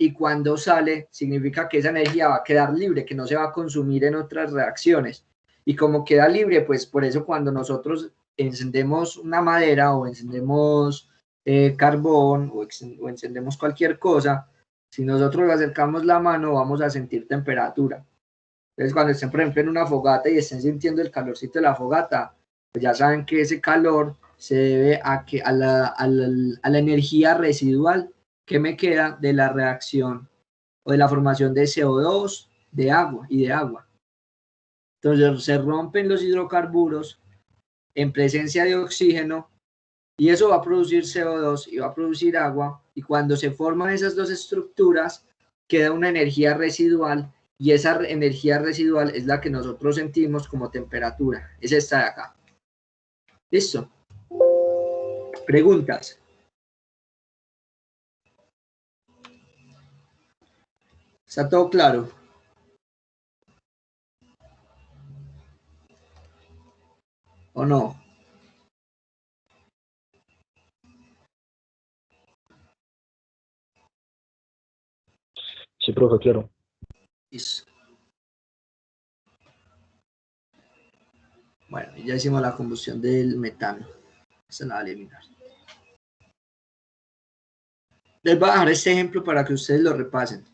Y cuando sale, significa que esa energía va a quedar libre, que no se va a consumir en otras reacciones. Y como queda libre, pues por eso cuando nosotros encendemos una madera o encendemos carbón o encendemos cualquier cosa, si nosotros le acercamos la mano, vamos a sentir temperatura. Entonces, cuando estén, por ejemplo, en una fogata y estén sintiendo el calorcito de la fogata, pues ya saben que ese calor se debe a la energía residual que me queda de la reacción o de la formación de CO2, de agua y de agua. Entonces, se rompen los hidrocarburos en presencia de oxígeno y eso va a producir CO2 y va a producir agua, y cuando se forman esas dos estructuras queda una energía residual, y esa energía residual es la que nosotros sentimos como temperatura. Es esta de acá. ¿Listo? ¿Preguntas? ¿Está todo claro? ¿O no? Sí, profe, claro. Listo. Bueno, ya hicimos la combustión del metano. Se la va a eliminar. Les voy a dejar este ejemplo para que ustedes lo repasen.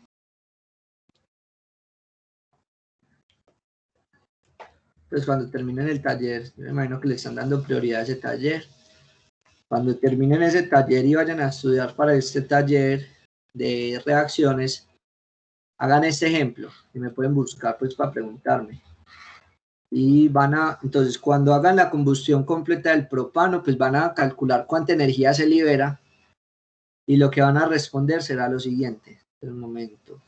Pues cuando terminen el taller, me imagino que le están dando prioridad a ese taller. Cuando terminen ese taller y vayan a estudiar para este taller de reacciones, hagan este ejemplo y me pueden buscar pues para preguntarme. Y entonces cuando hagan la combustión completa del propano, pues van a calcular cuánta energía se libera y lo que van a responder será lo siguiente. Un momento.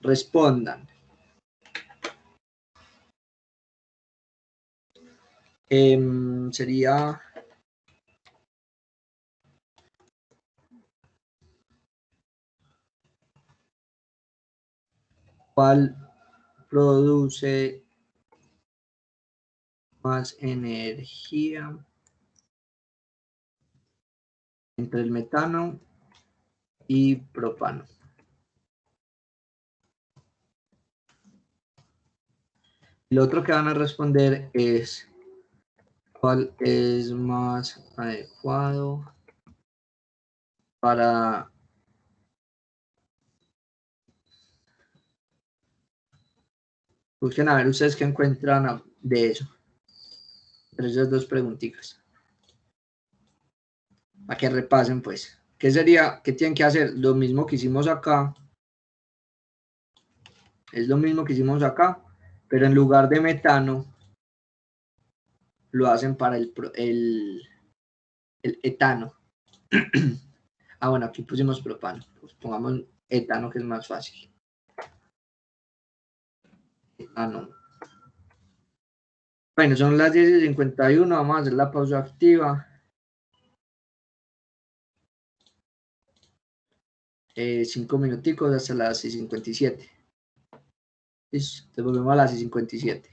Respondan. sería ¿cuál produce más energía entre el metano y propano? Lo otro que van a responder es ¿cuál es más adecuado para busquen a ver ustedes qué encuentran de eso? Entre esas dos preguntitas. Para que repasen, pues. ¿Qué sería? ¿Qué tienen que hacer? Lo mismo que hicimos acá. Es lo mismo que hicimos acá, pero en lugar de metano, lo hacen para el etano. Ah, bueno, aquí pusimos propano. Pues pongamos etano, que es más fácil. Etano. Bueno, son las 10:51. Vamos a hacer la pausa activa. 5 minuticos hasta las 6:57. Listo, te volvemos a las 6:57.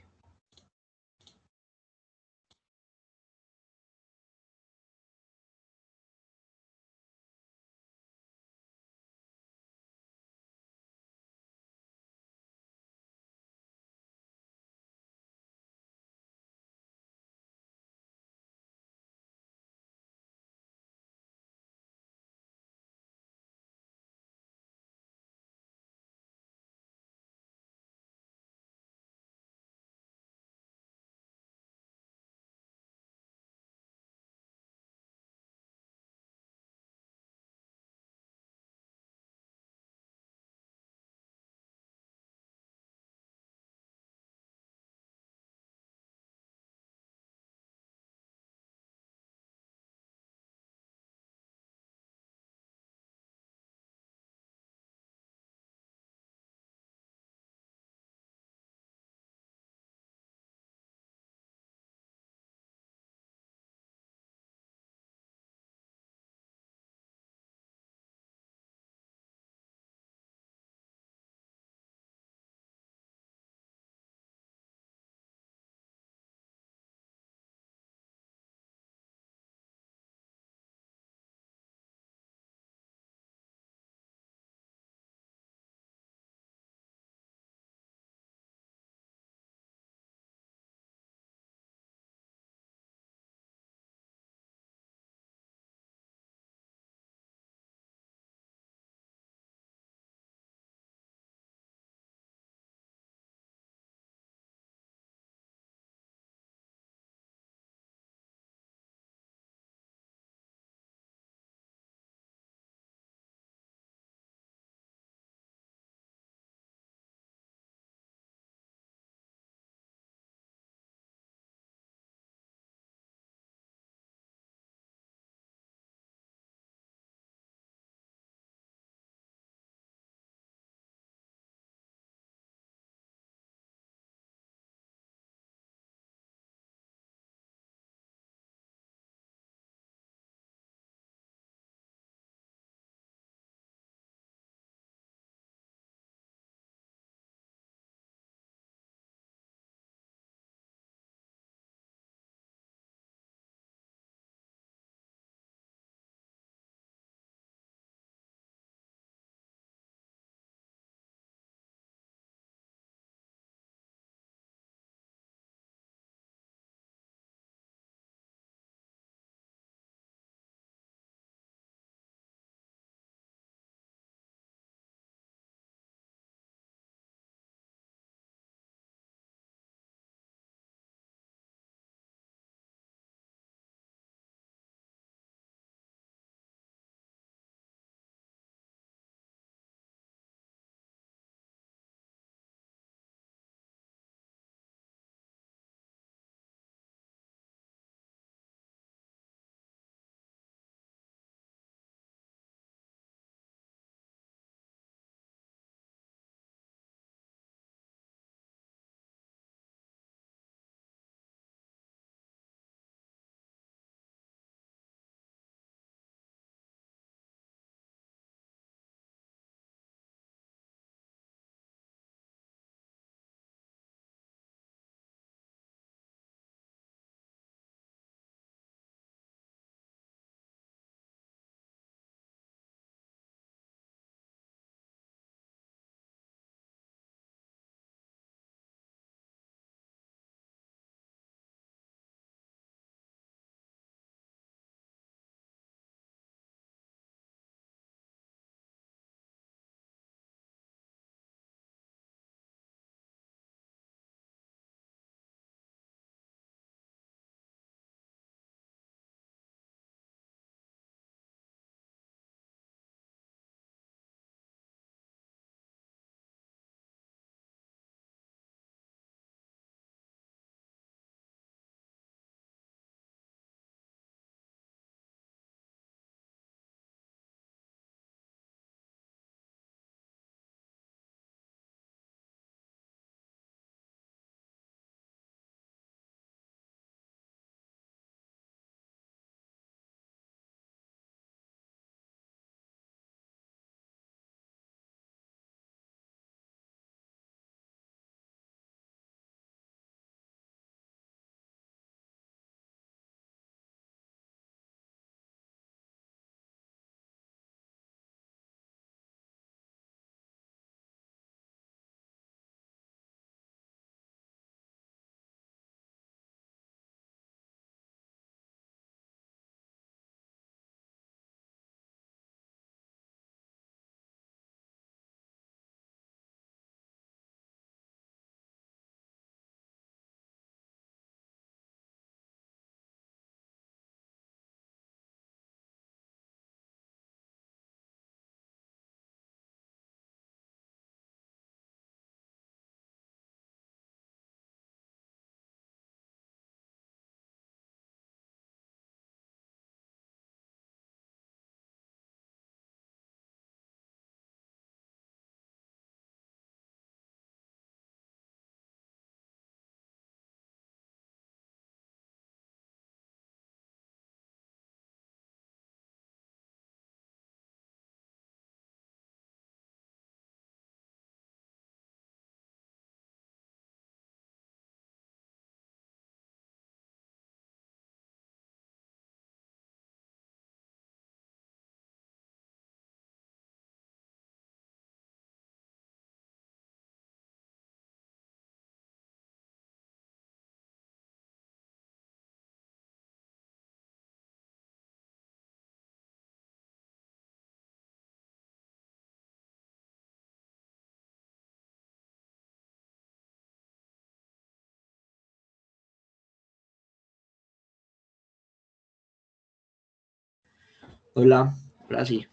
Hola, ahora sí,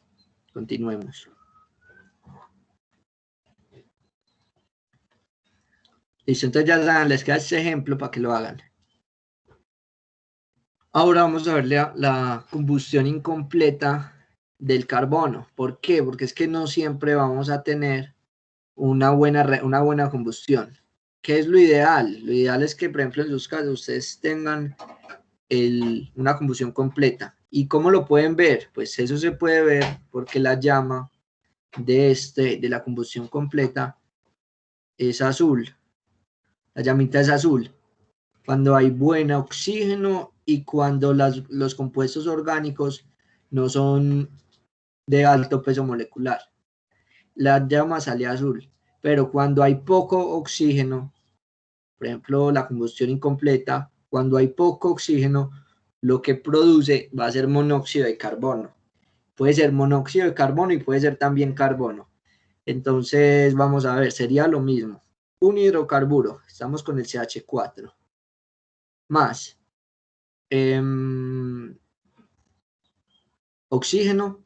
continuemos. Listo, entonces ya saben, les queda este ejemplo para que lo hagan. Ahora vamos a ver la combustión incompleta del carbono. ¿Por qué? Porque es que no siempre vamos a tener una buena combustión. ¿Qué es lo ideal? Lo ideal es que, por ejemplo, en sus casos ustedes tengan una combustión completa. ¿Y cómo lo pueden ver? Pues eso se puede ver porque la llama de la combustión completa es azul. La llamita es azul. Cuando hay buen oxígeno y cuando los compuestos orgánicos no son de alto peso molecular. La llama sale azul. Pero cuando hay poco oxígeno, por ejemplo, la combustión incompleta, cuando hay poco oxígeno, lo que produce va a ser monóxido de carbono. Puede ser monóxido de carbono y puede ser también carbono. Entonces, vamos a ver, sería lo mismo. Un hidrocarburo, estamos con el CH4, más oxígeno,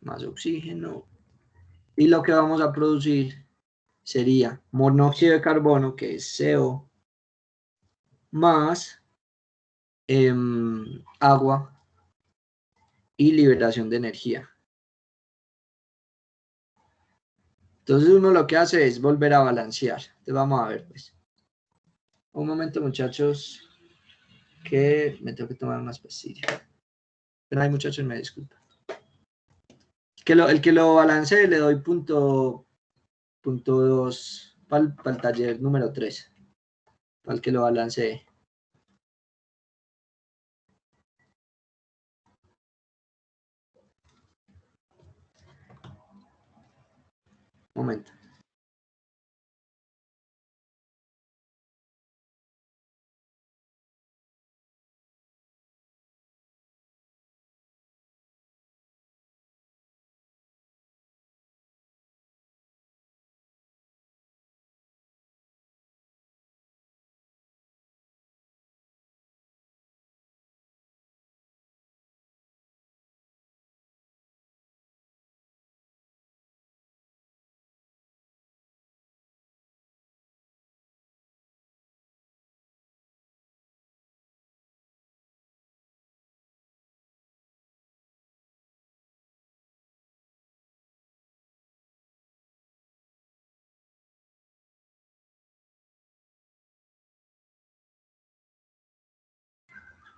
más oxígeno, y lo que vamos a producir sería monóxido de carbono, que es CO, más agua y liberación de energía. Entonces uno lo que hace es volver a balancear. Entonces vamos a ver, pues. Un momento, muchachos, que me tengo que tomar unas pastillas. Pero hay muchachos, me disculpan. El que lo balancee le doy punto 2 para el taller número 3. Para el que lo balancee. Momento.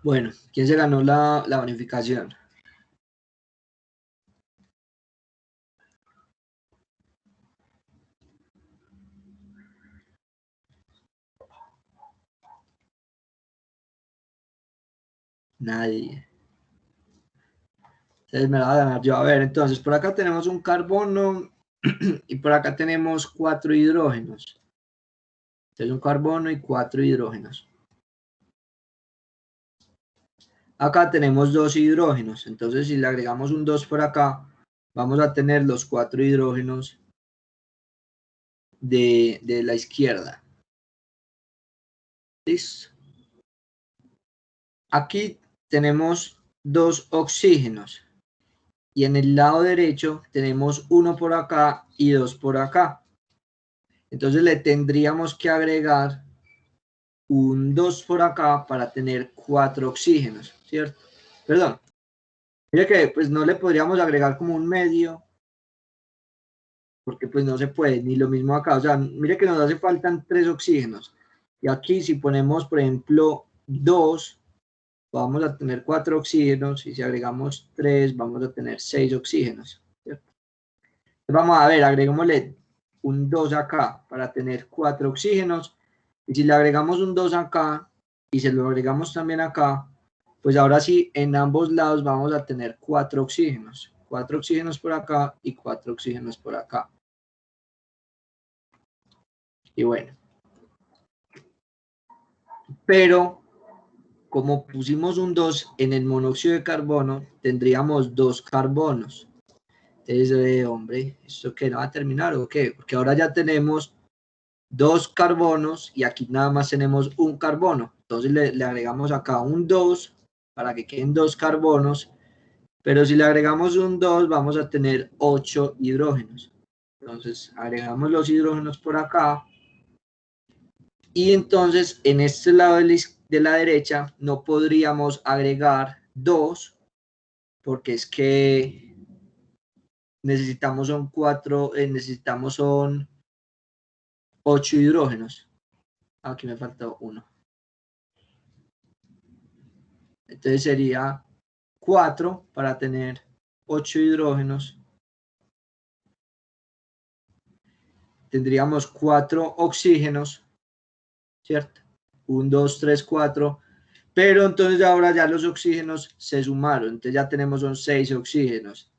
Bueno, ¿quién se ganó la bonificación? Nadie. Entonces me la va a ganar yo. A ver, entonces por acá tenemos un carbono y por acá tenemos 4 hidrógenos. Entonces un carbono y 4 hidrógenos. Acá tenemos 2 hidrógenos. Entonces si le agregamos un 2 por acá, vamos a tener los 4 hidrógenos de la izquierda. ¿Listo? Aquí tenemos 2 oxígenos. Y en el lado derecho tenemos 1 por acá y 2 por acá. Entonces le tendríamos que agregar un 2 por acá para tener 4 oxígenos, ¿cierto? Perdón. Mire que pues no le podríamos agregar como un medio, porque pues no se puede, ni lo mismo acá. O sea, mire que nos hace faltan 3 oxígenos. Y aquí si ponemos, por ejemplo, 2, vamos a tener 4 oxígenos, y si agregamos 3, vamos a tener 6 oxígenos, ¿cierto? Vamos a ver, agreguémosle un 2 acá para tener 4 oxígenos. Y si le agregamos un 2 acá y se lo agregamos también acá, pues ahora sí en ambos lados vamos a tener 4 oxígenos. 4 oxígenos por acá y 4 oxígenos por acá. Y bueno. Pero como pusimos un 2 en el monóxido de carbono, tendríamos 2 carbonos. Entonces, hombre, ¿esto qué no va a terminar o qué? Porque ahora ya tenemos 2 carbonos y aquí nada más tenemos un carbono. Entonces le agregamos acá un 2 para que queden 2 carbonos, pero si le agregamos un 2 vamos a tener 8 hidrógenos. Entonces agregamos los hidrógenos por acá y entonces en este lado de la derecha no podríamos agregar 2 porque es que necesitamos son 4, necesitamos son 8 hidrógenos. Aquí me faltó uno. Entonces sería 4 para tener 8 hidrógenos. Tendríamos 4 oxígenos, ¿cierto? 1, 2, 3, 4. Pero entonces ahora ya los oxígenos se sumaron. Entonces ya tenemos son 6 oxígenos.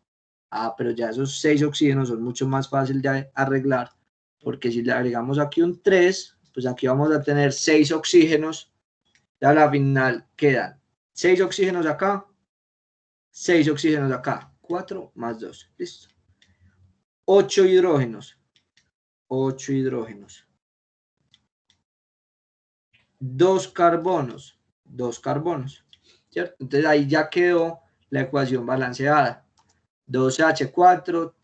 Pero ya esos 6 oxígenos son mucho más fácil de arreglar. Porque si le agregamos aquí un 3, pues aquí vamos a tener 6 oxígenos. Ya a la final quedan 6 oxígenos acá, 6 oxígenos acá, 4 más 2, listo. 8 hidrógenos, 8 hidrógenos. 2 carbonos, 2 carbonos, ¿cierto? Entonces ahí ya quedó la ecuación balanceada. 2H4,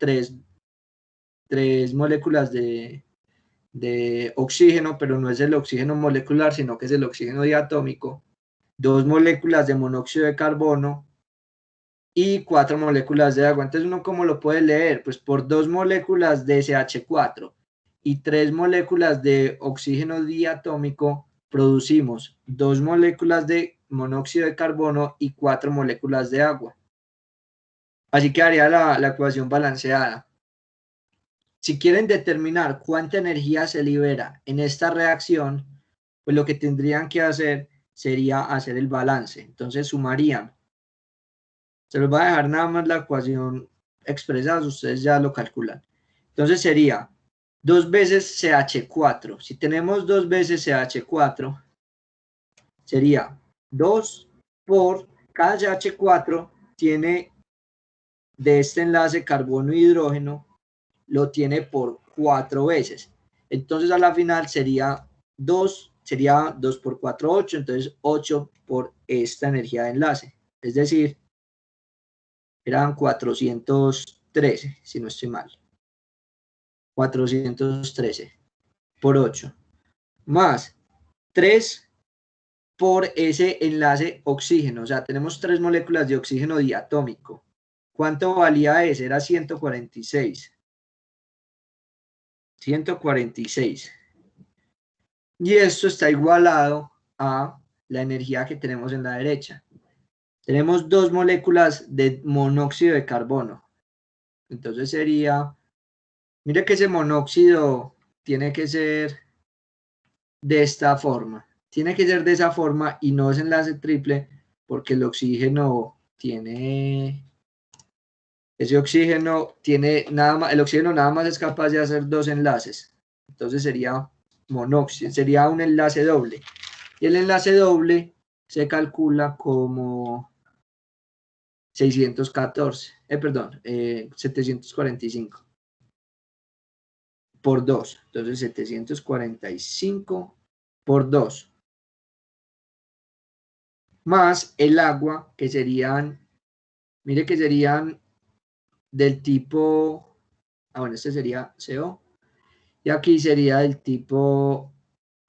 3 moléculas de oxígeno, pero no es el oxígeno molecular, sino que es el oxígeno diatómico. 2 moléculas de monóxido de carbono y 4 moléculas de agua. Entonces uno ¿cómo lo puede leer? Pues por 2 moléculas de SH4 y 3 moléculas de oxígeno diatómico producimos 2 moléculas de monóxido de carbono y 4 moléculas de agua. Así quedaría la ecuación balanceada. Si quieren determinar cuánta energía se libera en esta reacción, pues lo que tendrían que hacer sería hacer el balance. Entonces sumarían. Se los va a dejar nada más la ecuación expresada, ustedes ya lo calculan. Entonces sería 2 veces CH4. Si tenemos 2 veces CH4, sería 2 por cada CH4 tiene de este enlace carbono e hidrógeno, lo tiene por 4 veces. Entonces a la final sería 2 por 4, 8. Entonces 8 por esta energía de enlace. Es decir, eran 413, si no estoy mal. 413 por 8. Más 3 por ese enlace oxígeno. O sea, tenemos 3 moléculas de oxígeno diatómico. ¿Cuánto valía ese? Era 146. 146. Y esto está igualado a la energía que tenemos en la derecha. Tenemos 2 moléculas de monóxido de carbono. Entonces sería, mire que ese monóxido tiene que ser de esta forma. Tiene que ser de esa forma y no es enlace triple porque el oxígeno tiene, ese oxígeno tiene nada más, el oxígeno nada más es capaz de hacer 2 enlaces. Entonces sería monóxido, sería un enlace doble. Y el enlace doble se calcula como 745 por 2. Entonces 745 por 2. Más el agua, que serían, mire que serían del tipo, bueno, este sería CO. Y aquí sería del tipo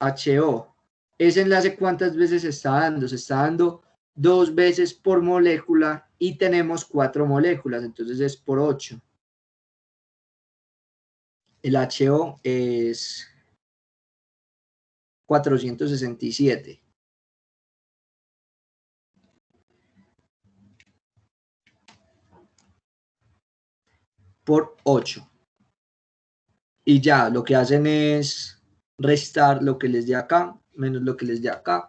HO. Ese enlace, ¿cuántas veces se está dando? Se está dando 2 veces por molécula y tenemos 4 moléculas, entonces es por 8. El HO es 467. Por 8. Y ya, lo que hacen es restar lo que les dé acá, menos lo que les dé acá,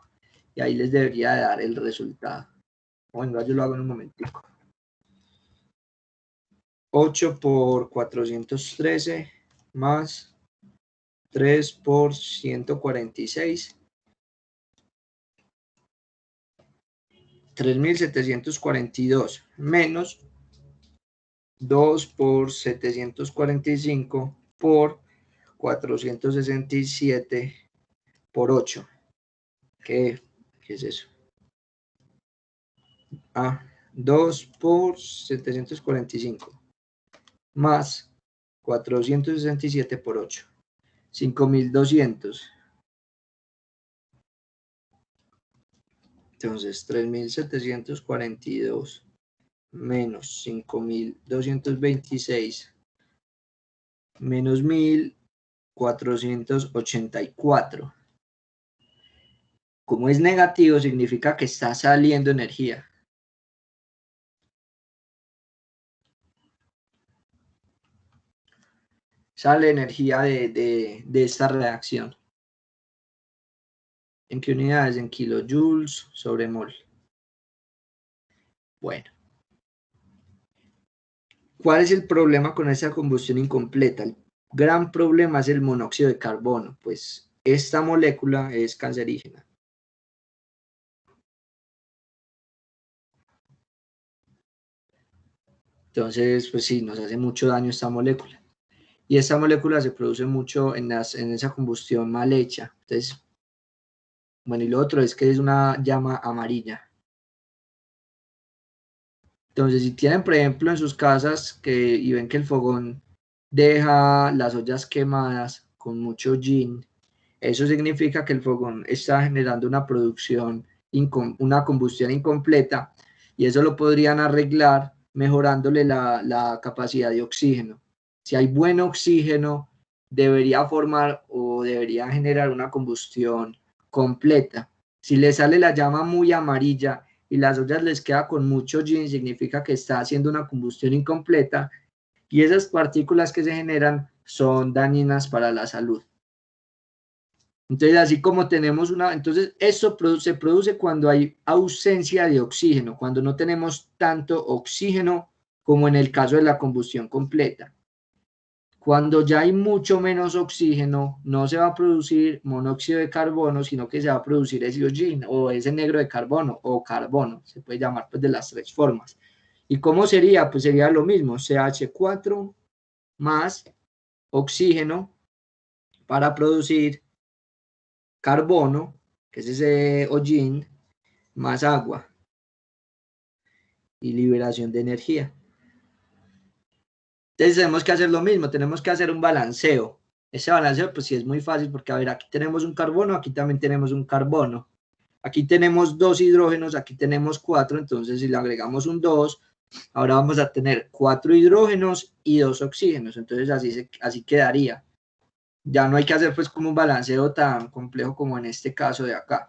y ahí les debería dar el resultado. Bueno, yo lo hago en un momentico. 8 por 413 más 3 por 146. 3.742 menos 2 por 745 por 467 por 8. ¿Qué es eso? 2 por 745 más 467 por 8. 5200. Entonces, 3742 menos 5226 menos 1484. Como es negativo, significa que está saliendo energía. Sale energía de esta reacción. ¿En qué unidades? En kilojoules sobre mol. Bueno. ¿Cuál es el problema con esa combustión incompleta? El gran problema es el monóxido de carbono, pues esta molécula es cancerígena. Entonces, pues sí, nos hace mucho daño esta molécula. Y esta molécula se produce mucho en esa combustión mal hecha. Entonces, bueno, y lo otro es que es una llama amarilla. Entonces, si tienen, por ejemplo, en sus casas y ven que el fogón deja las ollas quemadas con mucho hollín, eso significa que el fogón está generando una una combustión incompleta, y eso lo podrían arreglar mejorándole la capacidad de oxígeno. Si hay buen oxígeno, debería formar o debería generar una combustión completa. Si le sale la llama muy amarilla y las ollas les queda con mucho hollín, significa que está haciendo una combustión incompleta, y esas partículas que se generan son dañinas para la salud. Entonces, así como tenemos entonces eso se produce cuando hay ausencia de oxígeno, cuando no tenemos tanto oxígeno como en el caso de la combustión completa. Cuando ya hay mucho menos oxígeno, no se va a producir monóxido de carbono, sino que se va a producir ese hollín o ese negro de carbono o carbono, se puede llamar pues de las tres formas. ¿Y cómo sería? Pues sería lo mismo, CH4 más oxígeno para producir carbono, que es ese hollín, más agua y liberación de energía. Entonces tenemos que hacer lo mismo, tenemos que hacer un balanceo. Ese balanceo pues sí es muy fácil porque, a ver, aquí tenemos un carbono, aquí también tenemos un carbono. Aquí tenemos 2 hidrógenos, aquí tenemos 4, entonces si le agregamos un 2, ahora vamos a tener 4 hidrógenos y 2 oxígenos, entonces así quedaría. Ya no hay que hacer pues como un balanceo tan complejo como en este caso de acá.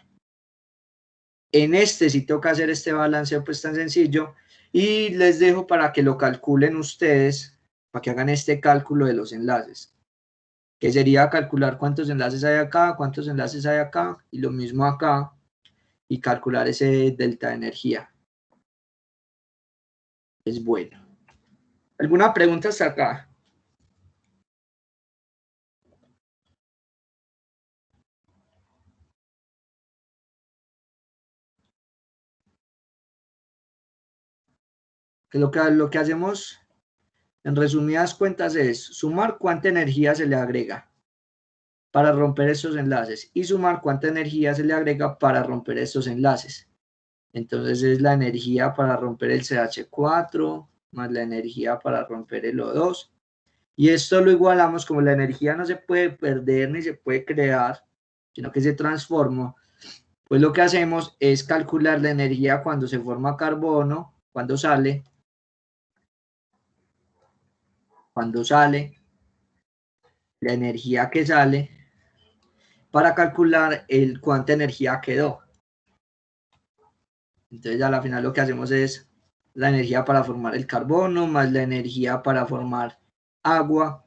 En este sí toca hacer este balanceo pues tan sencillo, y les dejo para que lo calculen ustedes, para que hagan este cálculo de los enlaces, que sería calcular cuántos enlaces hay acá, cuántos enlaces hay acá, y lo mismo acá, y calcular ese delta de energía. Es bueno. ¿Alguna pregunta hasta acá? Que lo que hacemos en resumidas cuentas es sumar cuánta energía se le agrega para romper estos enlaces y sumar cuánta energía se le agrega para romper estos enlaces. Entonces es la energía para romper el CH4 más la energía para romper el O2. Y esto lo igualamos, como la energía no se puede perder ni se puede crear, sino que se transforma. Pues lo que hacemos es calcular la energía cuando se forma carbono, cuando sale, la energía que sale, para calcular cuánta energía quedó. Entonces a la final lo que hacemos es la energía para formar el carbono más la energía para formar agua,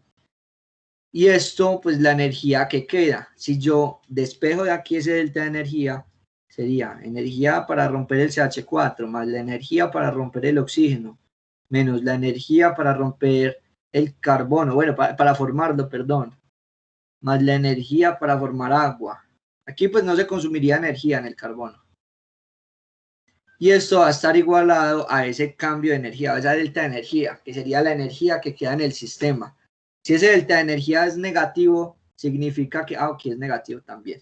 y esto pues la energía que queda. Si yo despejo de aquí ese delta de energía, sería energía para romper el CH4 más la energía para romper el oxígeno menos la energía para romper el carbono, bueno, para formarlo, perdón, más la energía para formar agua. Aquí pues no se consumiría energía en el carbono. Y esto va a estar igualado a ese cambio de energía, a esa delta de energía, que sería la energía que queda en el sistema. Si ese delta de energía es negativo, significa que, aquí es negativo también.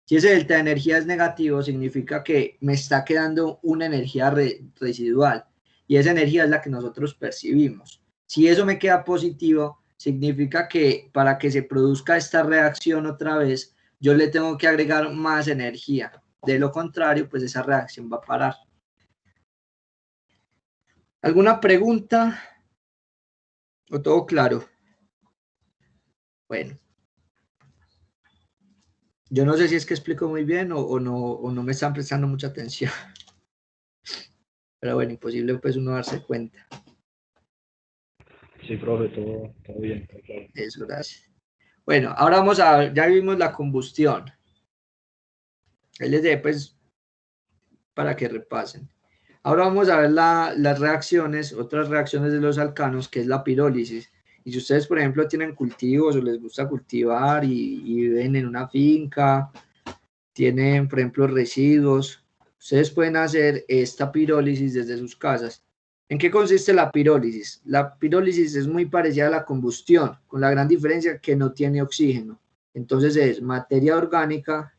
Si ese delta de energía es negativo, significa que me está quedando una energía residual y esa energía es la que nosotros percibimos. Si eso me queda positivo, significa que para que se produzca esta reacción otra vez, yo le tengo que agregar más energía. De lo contrario, pues esa reacción va a parar. ¿Alguna pregunta? ¿O todo claro? Bueno. Yo no sé si es que explico muy bien o no me están prestando mucha atención. Pero bueno, imposible pues uno darse cuenta. Sí, profe, todo bien, está claro. Eso, gracias. Bueno, ahora vamos a ver, ya vimos la combustión. Ahí les dejo pues para que repasen. Ahora vamos a ver las reacciones, otras reacciones de los alcanos, que es la pirólisis. Y si ustedes, por ejemplo, tienen cultivos o les gusta cultivar y viven en una finca, tienen, por ejemplo, residuos, ustedes pueden hacer esta pirólisis desde sus casas. ¿En qué consiste la pirólisis? La pirólisis es muy parecida a la combustión, con la gran diferencia que no tiene oxígeno. Entonces es materia orgánica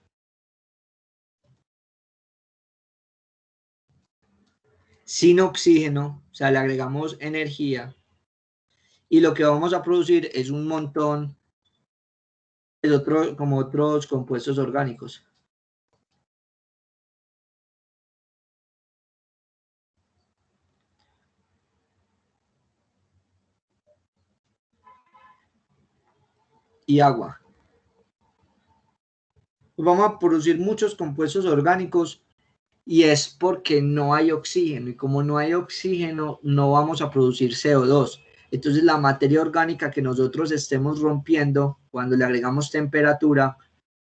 sin oxígeno, o sea, le agregamos energía y lo que vamos a producir es un montón de como otros compuestos orgánicos. Y agua. Vamos a producir muchos compuestos orgánicos y es porque no hay oxígeno, y como no hay oxígeno no vamos a producir CO2. Entonces la materia orgánica que nosotros estemos rompiendo cuando le agregamos temperatura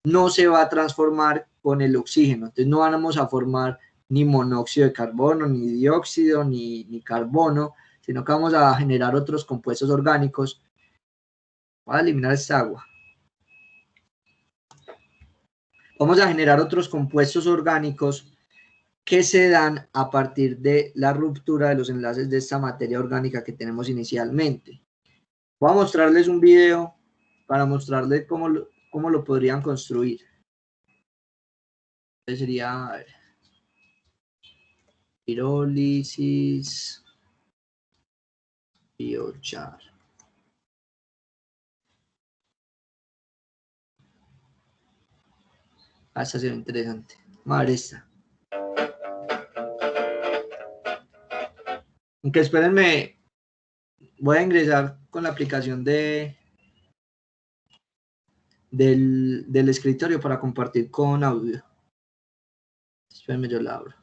no se va a transformar con el oxígeno. Entonces no vamos a formar ni monóxido de carbono, ni dióxido, ni carbono, sino que vamos a generar otros compuestos orgánicos. Voy a eliminar esta agua. Vamos a generar otros compuestos orgánicos que se dan a partir de la ruptura de los enlaces de esta materia orgánica que tenemos inicialmente. Voy a mostrarles un video para mostrarles cómo lo podrían construir. Entonces sería, a ver, pirólisis, biochar. Esta se ve interesante. Madre esta. Aunque espérenme, voy a ingresar con la aplicación del escritorio para compartir con audio. Espérenme, yo la abro.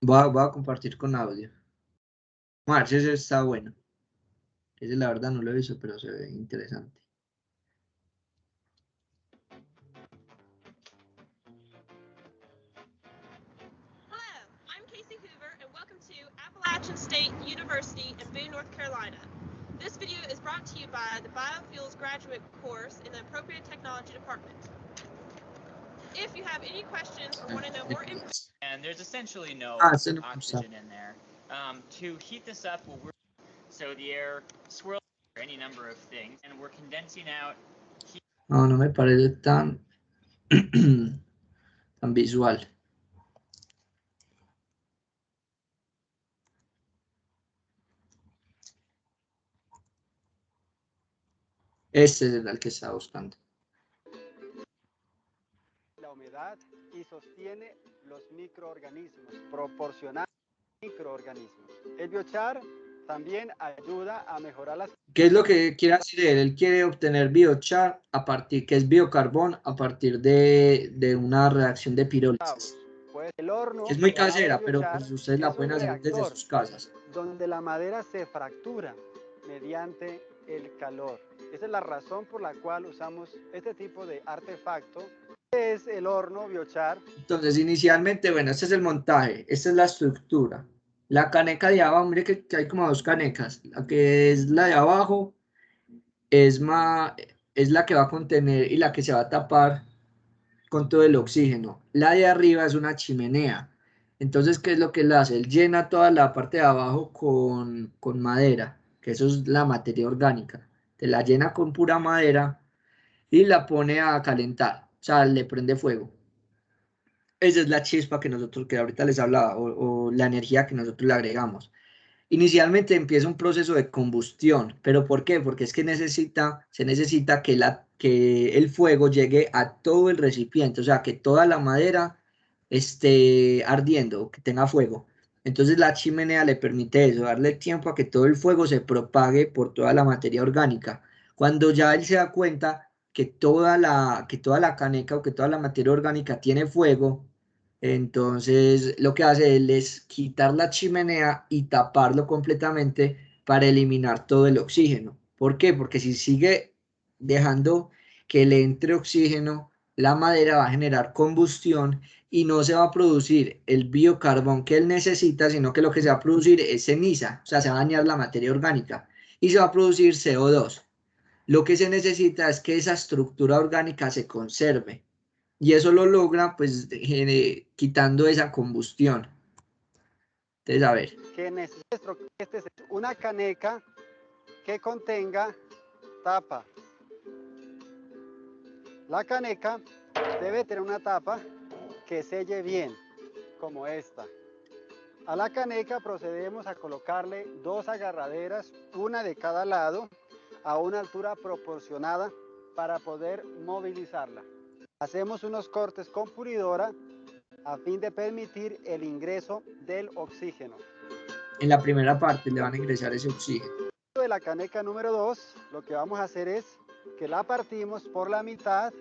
Voy a compartir con audio. Marce, ese está bueno. Ese la verdad no lo he visto, pero se ve interesante. Hello, I'm Casey Hoover and welcome to Appalachian State University in Boone, North Carolina. This video is brought to you by the Biofuels graduate course in the Appropriate Technology Department. If you have any questions or want to know more information, and there's essentially no oxygen in there. To heat this up, so the air swirls any number of things, and we're condensing out heat. No me parece tan tan visual. Este es el que estaba buscando. La humedad y sostiene los microorganismos, proporcionando microorganismos. El biochar también ayuda a mejorar las... ¿Qué es lo que quiere hacer él? Él quiere obtener biochar a partir, que es biocarbón, a partir de una reacción de pirólisis. Pues el horno, Es muy casera, pero pues ustedes la pueden hacer desde sus casas. Donde la madera se fractura mediante el calor. Esa es la razón por la cual usamos este tipo de artefacto. Es el horno biochar. Entonces, inicialmente, bueno, este es el montaje, esta es la estructura. La caneca de abajo, mire que hay como dos canecas. La que es la de abajo es es la que va a contener y la que se va a tapar con todo el oxígeno. La de arriba es una chimenea. Entonces, ¿qué es lo que él hace? Él llena toda la parte de abajo con madera, que eso es la materia orgánica. Te la llena con pura madera y la pone a calentar, o sea, le prende fuego. Esa es la chispa que ahorita les hablaba, o la energía que nosotros le agregamos. Inicialmente empieza un proceso de combustión, pero ¿por qué? Porque es que se necesita que el fuego llegue a todo el recipiente, o sea, que toda la madera esté ardiendo, que tenga fuego. Entonces la chimenea le permite eso, darle tiempo a que todo el fuego se propague por toda la materia orgánica. Cuando ya él se da cuenta que toda la caneca o que toda la materia orgánica tiene fuego, entonces, lo que hace él es quitar la chimenea y taparlo completamente para eliminar todo el oxígeno. ¿Por qué? Porque si sigue dejando que le entre oxígeno, la madera va a generar combustión y no se va a producir el biocarbón que él necesita, sino que lo que se va a producir es ceniza, o sea, se va a dañar la materia orgánica y se va a producir CO2. Lo que se necesita es que esa estructura orgánica se conserve. Y eso lo logra pues quitando esa combustión. Entonces, a ver, Que necesito que este es una caneca que contenga tapa. La caneca debe tener una tapa que selle bien, como esta. A la caneca procedemos a colocarle dos agarraderas, una de cada lado, a una altura proporcionada para poder movilizarla. Hacemos unos cortes con puridora a fin de permitir el ingreso del oxígeno. en la primera parte le van a ingresar ese oxígeno. De la caneca número 2, lo que vamos a hacer es que la partimos por la mitad,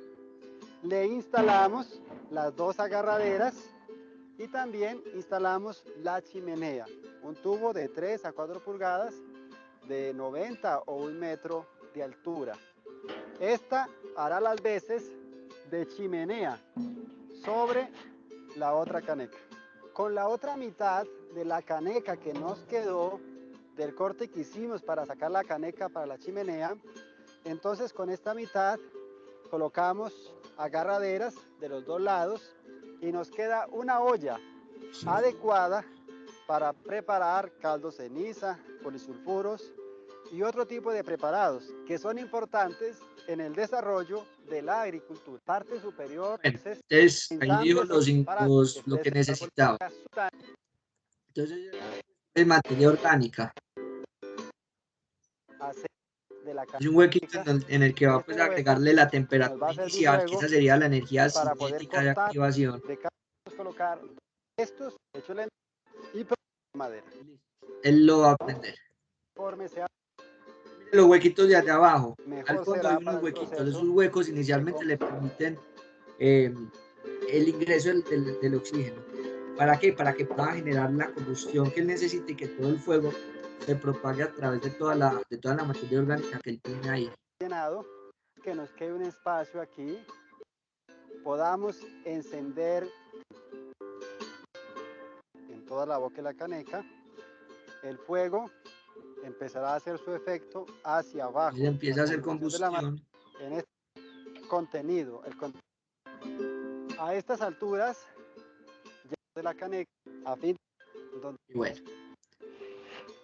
le instalamos las dos agarraderas y también instalamos la chimenea, un tubo de 3 a 4 pulgadas de 90 o 1 metro de altura. Esta hará las veces de chimenea sobre la otra caneca. Con la otra mitad de la caneca que nos quedó del corte que hicimos para sacar la caneca para la chimenea, entonces con esta mitad colocamos agarraderas de los dos lados y nos queda una olla adecuada para preparar caldo ceniza, polisulfuros y otro tipo de preparados que son importantes en el desarrollo de la agricultura. Parte superior. Bueno, entonces ahí digo lo que necesitaba. necesitaba. Entonces, es materia orgánica. Es un huequito en el que va pues, a agregarle la temperatura inicial, que esa sería la energía cinética de activación. Colocar estos hechos y madera. Él lo va a aprender. Los huequitos de allá abajo, al fondo hay unos huequitos. Esos huecos inicialmente le permiten el ingreso del oxígeno. ¿Para qué? Para que pueda generar la combustión que él necesita y que todo el fuego se propague a través de toda la materia orgánica que él tiene ahí. Que nos quede un espacio aquí, podamos encender en toda la boca de la caneca, el fuego empezará a hacer su efecto hacia abajo. Y empieza a hacer combustión. En este contenido, a estas alturas de la caneca, a fin y bueno,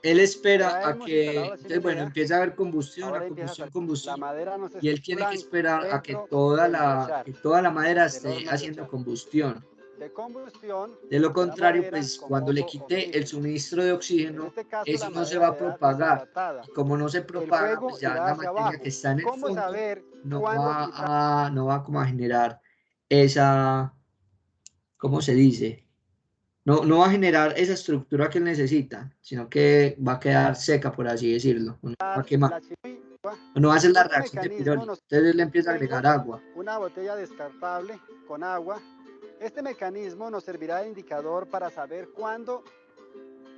él espera a que, entonces, bueno, empieza a haber combustión, combustión, y él tiene que esperar a que toda la madera esté haciendo combustión. De lo contrario, pues cuando le quite el suministro de oxígeno, eso no se va a propagar. Y como no se propaga, pues ya la materia que está en el fondo no va como a generar esa, ¿cómo se dice? No va a generar esa estructura que él necesita, sino que va a quedar seca, por así decirlo. No va a quemar. No va a hacer la reacción de piroli. Entonces él le empieza a agregar agua. Una botella descartable con agua. Este mecanismo nos servirá de indicador para saber cuándo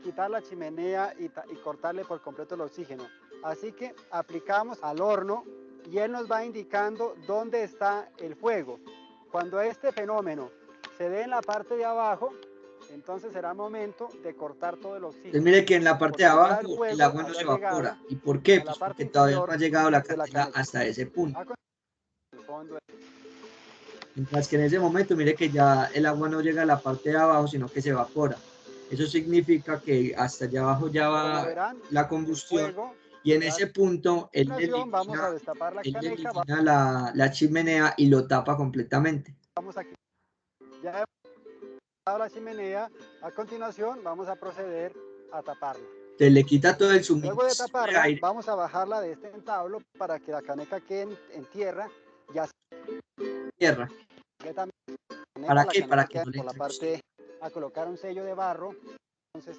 quitar la chimenea y cortarle por completo el oxígeno. Así que aplicamos al horno y él nos va indicando dónde está el fuego. Cuando este fenómeno se dé en la parte de abajo, Entonces será momento de cortar todo el oxígeno. Entonces mire que en la parte de Porque ya abajo fuego el agua no haya se llegado evapora. ¿Y por qué? a la Pues parte porque todavía no inferior ha llegado la de la candela caneca. hasta ese punto. El fondo. Mientras que en ese momento, mire que ya el agua no llega a la parte de abajo, sino que se evapora. Eso significa que hasta allá abajo ya Como va verán, la el combustión fuego y en ya- ese punto él Vamos a destapar la caneca. elimina la chimenea y lo tapa completamente. Vamos aquí. Ya hemos destapado la chimenea. A continuación vamos a proceder a taparla. Entonces le quita todo el Luego de suministro de taparla, aire. vamos a bajarla de este entablo para que la caneca quede en tierra. Ya Tierra. completamente. ¿Para La qué? caneca Para que queda no le por la entre parte a colocar un sello de barro. Entonces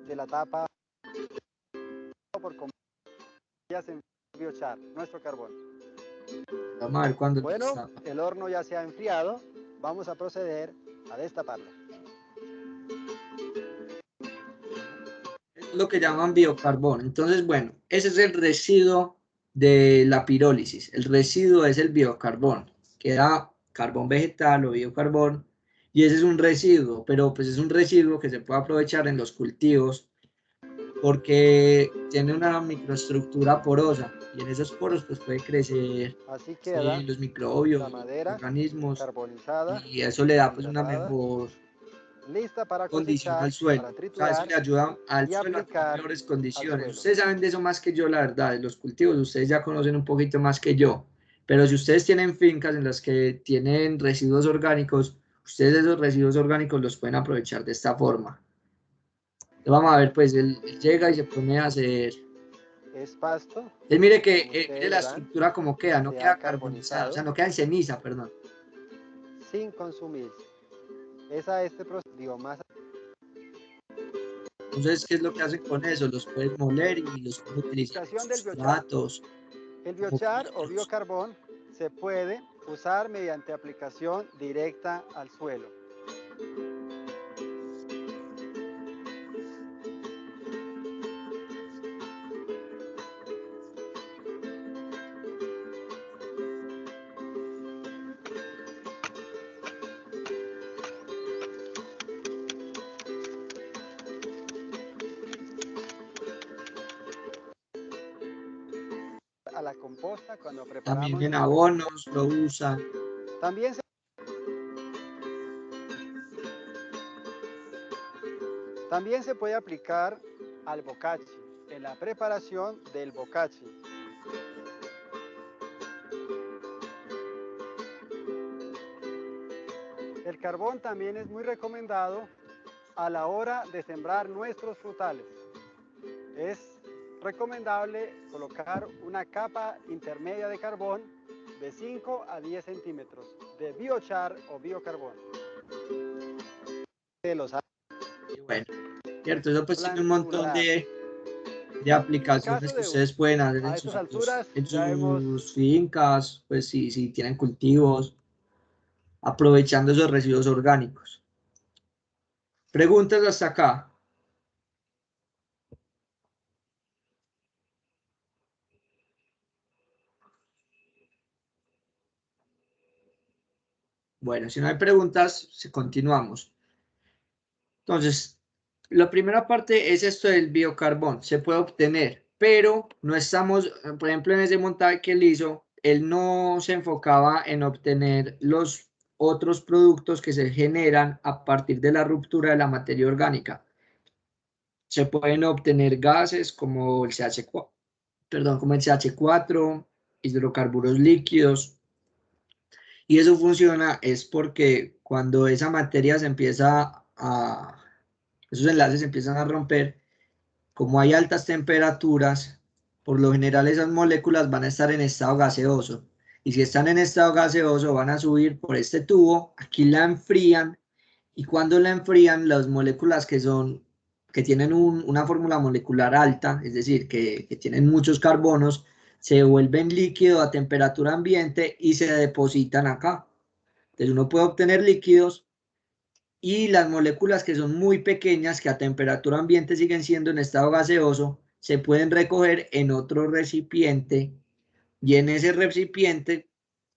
de la tapa por ya se biochar nuestro carbón. Vamos a ver cuándo Bueno, destapa. el horno ya se ha enfriado. Vamos a proceder a destaparlo. Es lo que llaman biocarbón. Entonces, bueno, ese es el residuo de la pirólisis. El residuo es el biocarbón, que era carbón vegetal o biocarbón, y ese es un residuo, pero pues es un residuo que se puede aprovechar en los cultivos porque tiene una microestructura porosa y en esos poros pues puede crecer Así queda los microbios, la madera organismos, carbonizada, y eso le da pues una hidratada, mejor lista para condición cosechar, al suelo. para O sea, eso triturar le ayuda al y suelo a tener aplicar mejores al condiciones. suelo. Ustedes saben de eso más que yo, la verdad, de los cultivos. Ustedes ya conocen un poquito más que yo. Pero si ustedes tienen fincas en las que tienen residuos orgánicos, ustedes esos residuos orgánicos los pueden aprovechar de esta forma. Entonces, vamos a ver, pues él llega y se pone a hacer. Es pasto. Entonces, mire que Como ustedes mire la verán, estructura como queda, no se queda ha carbonizada, o sea, carbonizado. no queda en ceniza, perdón. Sin consumir. Es a este proceso más. Entonces, ¿qué es lo que hacen con eso? Los pueden moler y los pueden utilizar en Aplicación del sus biochar. platos. El como biochar o filtros. biocarbón se puede usar mediante aplicación directa al suelo. A la composta cuando preparamos. También en abonos lo usan. También se puede aplicar al bocachi, en la preparación del bocachi. El carbón también es muy recomendado a la hora de sembrar nuestros frutales. Es recomendable colocar una capa intermedia de carbón de 5 a 10 centímetros de biochar o biocarbón. De los Y bueno, cierto, eso pues tiene un montón de aplicaciones que ustedes pueden hacer en sus fincas, pues si tienen cultivos, aprovechando esos residuos orgánicos. Preguntas hasta acá. Bueno, si no hay preguntas, continuamos. Entonces, la primera parte es esto del biocarbón. Se puede obtener, pero no estamos, por ejemplo, en ese montaje que él hizo, él no se enfocaba en obtener los otros productos que se generan a partir de la ruptura de la materia orgánica. Se pueden obtener gases como el CH4, como el CH4, hidrocarburos líquidos, y eso funciona es porque cuando esa materia se empieza a, esos enlaces se empiezan a romper, como hay altas temperaturas, por lo general esas moléculas van a estar en estado gaseoso, y si están en estado gaseoso van a subir por este tubo, aquí la enfrían, y cuando la enfrían, las moléculas que tienen una fórmula molecular alta, es decir, que tienen muchos carbonos, se vuelven líquido a temperatura ambiente y se depositan acá. Entonces uno puede obtener líquidos y las moléculas que son muy pequeñas, que a temperatura ambiente siguen siendo en estado gaseoso, se pueden recoger en otro recipiente y en ese recipiente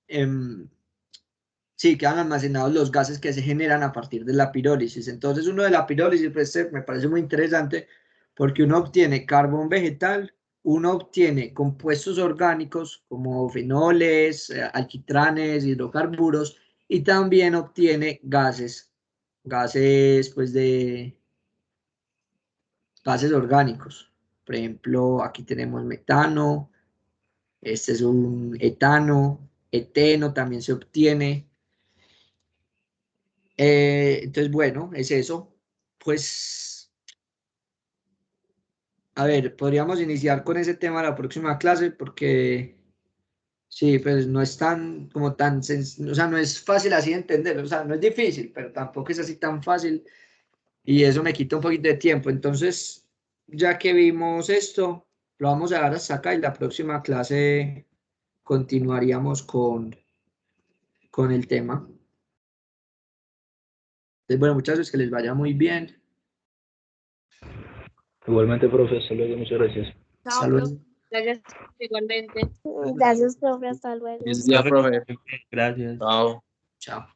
sí, quedan almacenados los gases que se generan a partir de la pirólisis. Entonces, uno de la pirólisis pues, me parece muy interesante porque uno obtiene carbón vegetal, uno obtiene compuestos orgánicos como fenoles, alquitranes, hidrocarburos, y también obtiene gases pues gases orgánicos. Por ejemplo, aquí tenemos metano, este es un etano, eteno también se obtiene. Entonces, bueno, es eso. Pues, a ver, podríamos iniciar con ese tema la próxima clase porque, sí, pues no es tan, como tan, o sea, no es fácil así de entender, o sea, no es difícil, pero tampoco es así tan fácil y eso me quita un poquito de tiempo. Entonces, ya que vimos esto, lo vamos a dar hasta acá y la próxima clase continuaríamos con el tema. Entonces, bueno, muchachos, que les vaya muy bien. Igualmente, profesor, luego, muchas gracias. Hasta luego. Gracias, igualmente. Gracias, profe. Hasta luego. Gracias, profe. Gracias. Chao. Chao.